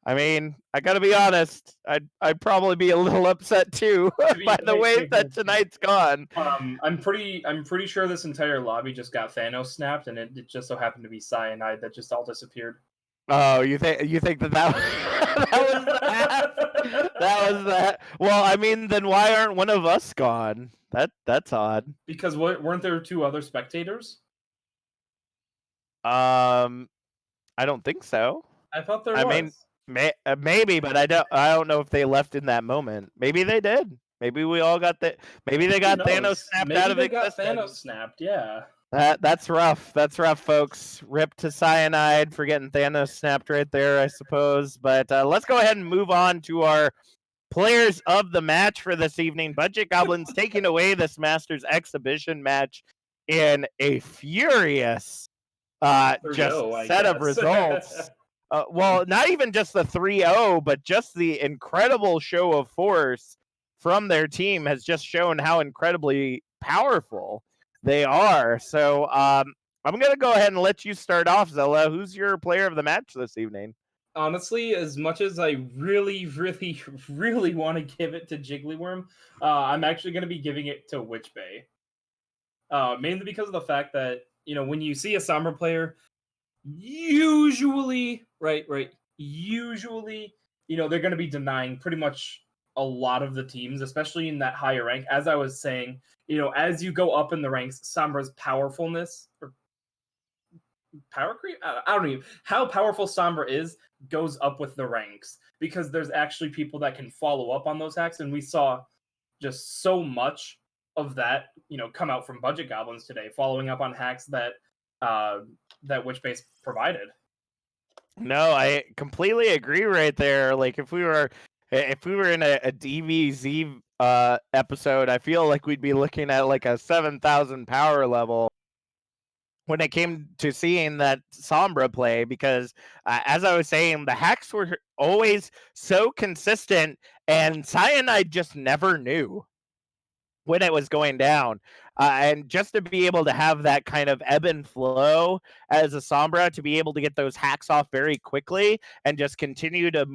I mean, I gotta be honest, I'd probably be a little upset too by the way that tonight's gone. I'm pretty sure this entire lobby just got Thanos snapped, and it just so happened to be Cyanide that just all disappeared. Oh, you think that that was that? That was that. Well, I mean, then why aren't one of us gone? That's odd. Because weren't there 2 other spectators? I don't think so. I thought there was. I mean, maybe, but I don't know if they left in that moment. Maybe they did. Maybe we all got the. Maybe they got Thanos snapped out of existence. Maybe they got Thanos snapped. Yeah. That's rough. That's rough, folks. Rip to Cyanide for getting Thanos snapped right there, I suppose. But let's go ahead and move on to our players of the match for this evening. Budget Goblins taking away this Masters exhibition match in a furious set of results. Well, not even just the 3-0, but just the incredible show of force from their team has just shown how incredibly powerful they are. So I'm going to go ahead and let you start off, Zella. Who's your player of the match this evening? Honestly, as much as I really, really, really want to give it to Jigglyworm, I'm actually going to be giving it to Witchbay. Mainly because of the fact that, you know, when you see a Sombra player, usually, usually, you know, they're going to be denying pretty much a lot of the teams, especially in that higher rank. As I was saying, you know, as you go up in the ranks, Sombra's powerfulness, or power creep? I don't know. How powerful Sombra is goes up with the ranks, because there's actually people that can follow up on those hacks, and we saw just so much of that, you know, come out from Budget Goblins today, following up on hacks that that Witchbase provided. No, I completely agree right there. Like, if we were in a DBZ episode, I feel like we'd be looking at like a 7,000 power level when it came to seeing that Sombra play, because as I was saying, the hacks were always so consistent, and Cyanide just never knew when it was going down. And just to be able to have that kind of ebb and flow as a Sombra, to be able to get those hacks off very quickly and just continue to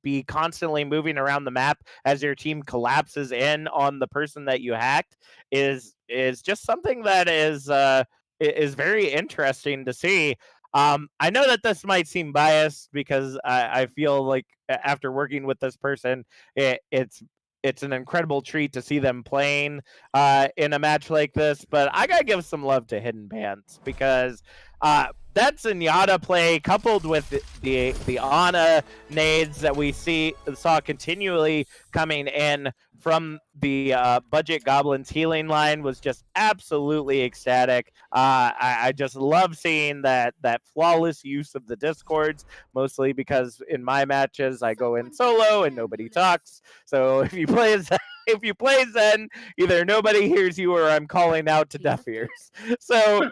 be constantly moving around the map as your team collapses in on the person that you hacked is just something that is very interesting to see. I know that this might seem biased, because I feel like after working with this person, it's an incredible treat to see them playing in a match like this. But I gotta give some love to Hidden Pants, because that Zenyatta play, coupled with the Ana nades that we saw continually coming in from the Budget Goblins healing line, was just absolutely ecstatic. I just love seeing that flawless use of the Discords, mostly because in my matches I go in solo and nobody talks. So if you play as if you play Zen, either nobody hears you or I'm calling out to deaf ears. So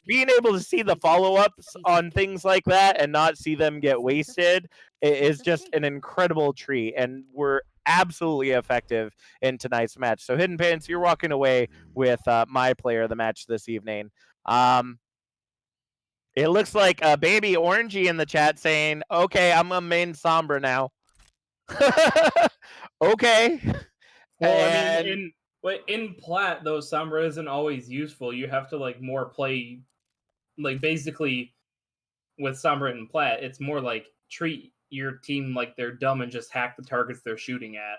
being able to see the follow-ups on things like that and not see them get wasted is just an incredible treat, and we're absolutely effective in tonight's match. So Hidden Pants, you're walking away with my player of the match this evening. It looks like Baby Orangey in the chat saying, "Okay, I'm a main Sombra now." Okay. Well, And... I mean, in Plat, though, Sombra isn't always useful. You have to like more play, like basically with Sombra and Plat, it's more like treat your team like they're dumb and just hack the targets they're shooting at,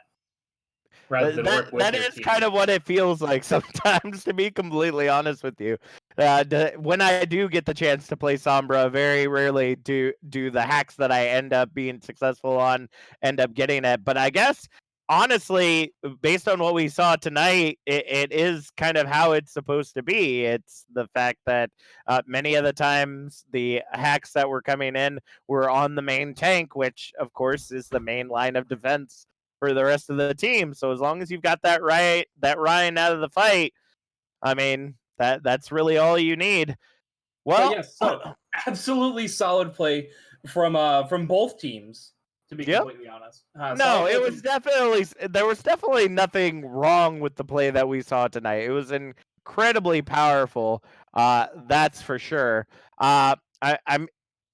rather than work with that their is team. kind of what it feels like sometimes, to be completely honest with you. When I do get the chance to play Sombra, very rarely do the hacks that I end up being successful on end up getting it. But I guess, honestly, based on what we saw tonight, it is kind of how it's supposed to be. It's the fact that many of the times the hacks that were coming in were on the main tank, which, of course, is the main line of defense for the rest of the team. So as long as you've got that Ryan out of the fight, I mean, that's really all you need. Well, yes, so absolutely solid play from both teams, to be completely honest. No, it was there was definitely nothing wrong with the play that we saw tonight. It was incredibly powerful. That's for sure.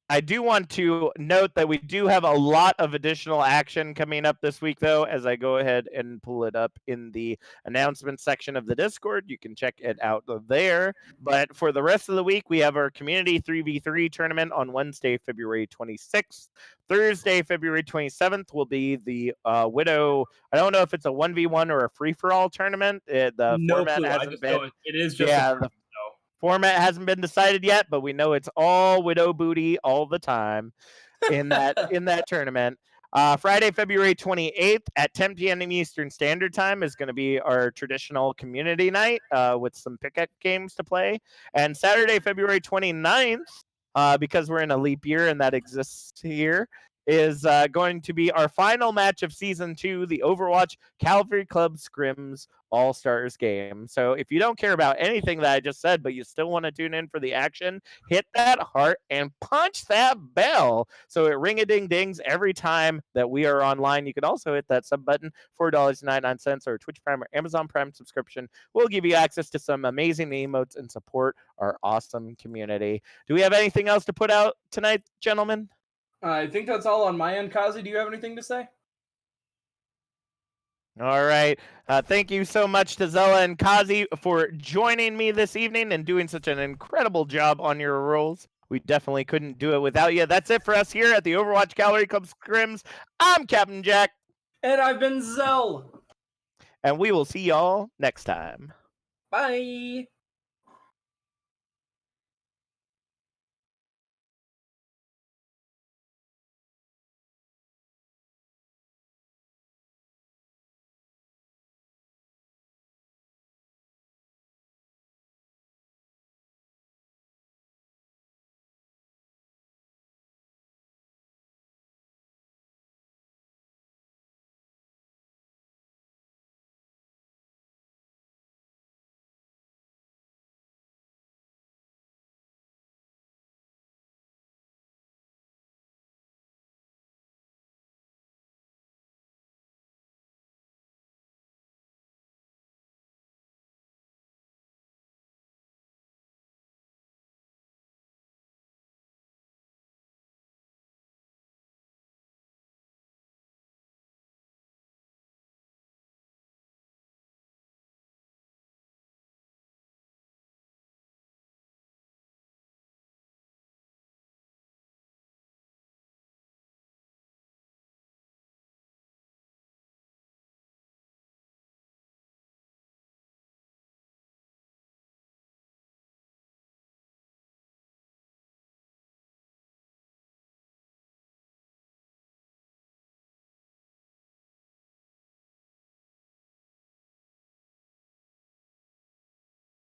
I do want to note that we do have a lot of additional action coming up this week, though, as I go ahead and pull it up in the announcement section of the Discord. You can check it out there. But for the rest of the week, we have our Community 3v3 tournament on Wednesday, February 26th. Thursday, February 27th will be the Widow. I don't know if it's a 1v1 or a free-for-all tournament. The format hasn't been... It is just a tournament. Format hasn't been decided yet, but we know it's all Widow booty all the time in that tournament. Friday, February 28th at 10 p.m. Eastern Standard Time is going to be our traditional community night with some pickup games to play. And Saturday, February 29th, because we're in a leap year and that exists here, is going to be our final match of Season 2, the Overwatch Cavalry Club Scrims All-Stars game. So if you don't care about anything that I just said, but you still want to tune in for the action, hit that heart and punch that bell so it ring-a-ding-dings every time that we are online. You can also hit that sub button, $4.99, or Twitch Prime or Amazon Prime subscription. We'll give you access to some amazing emotes and support our awesome community. Do we have anything else to put out tonight, gentlemen? I think that's all on my end. Kazi, do you have anything to say? All right. Thank you so much to Zella and Kazi for joining me this evening and doing such an incredible job on your roles. We definitely couldn't do it without you. That's it for us here at the Overwatch Cavalry Club Scrims. I'm Captain Jack. And I've been Zell. And we will see y'all next time. Bye.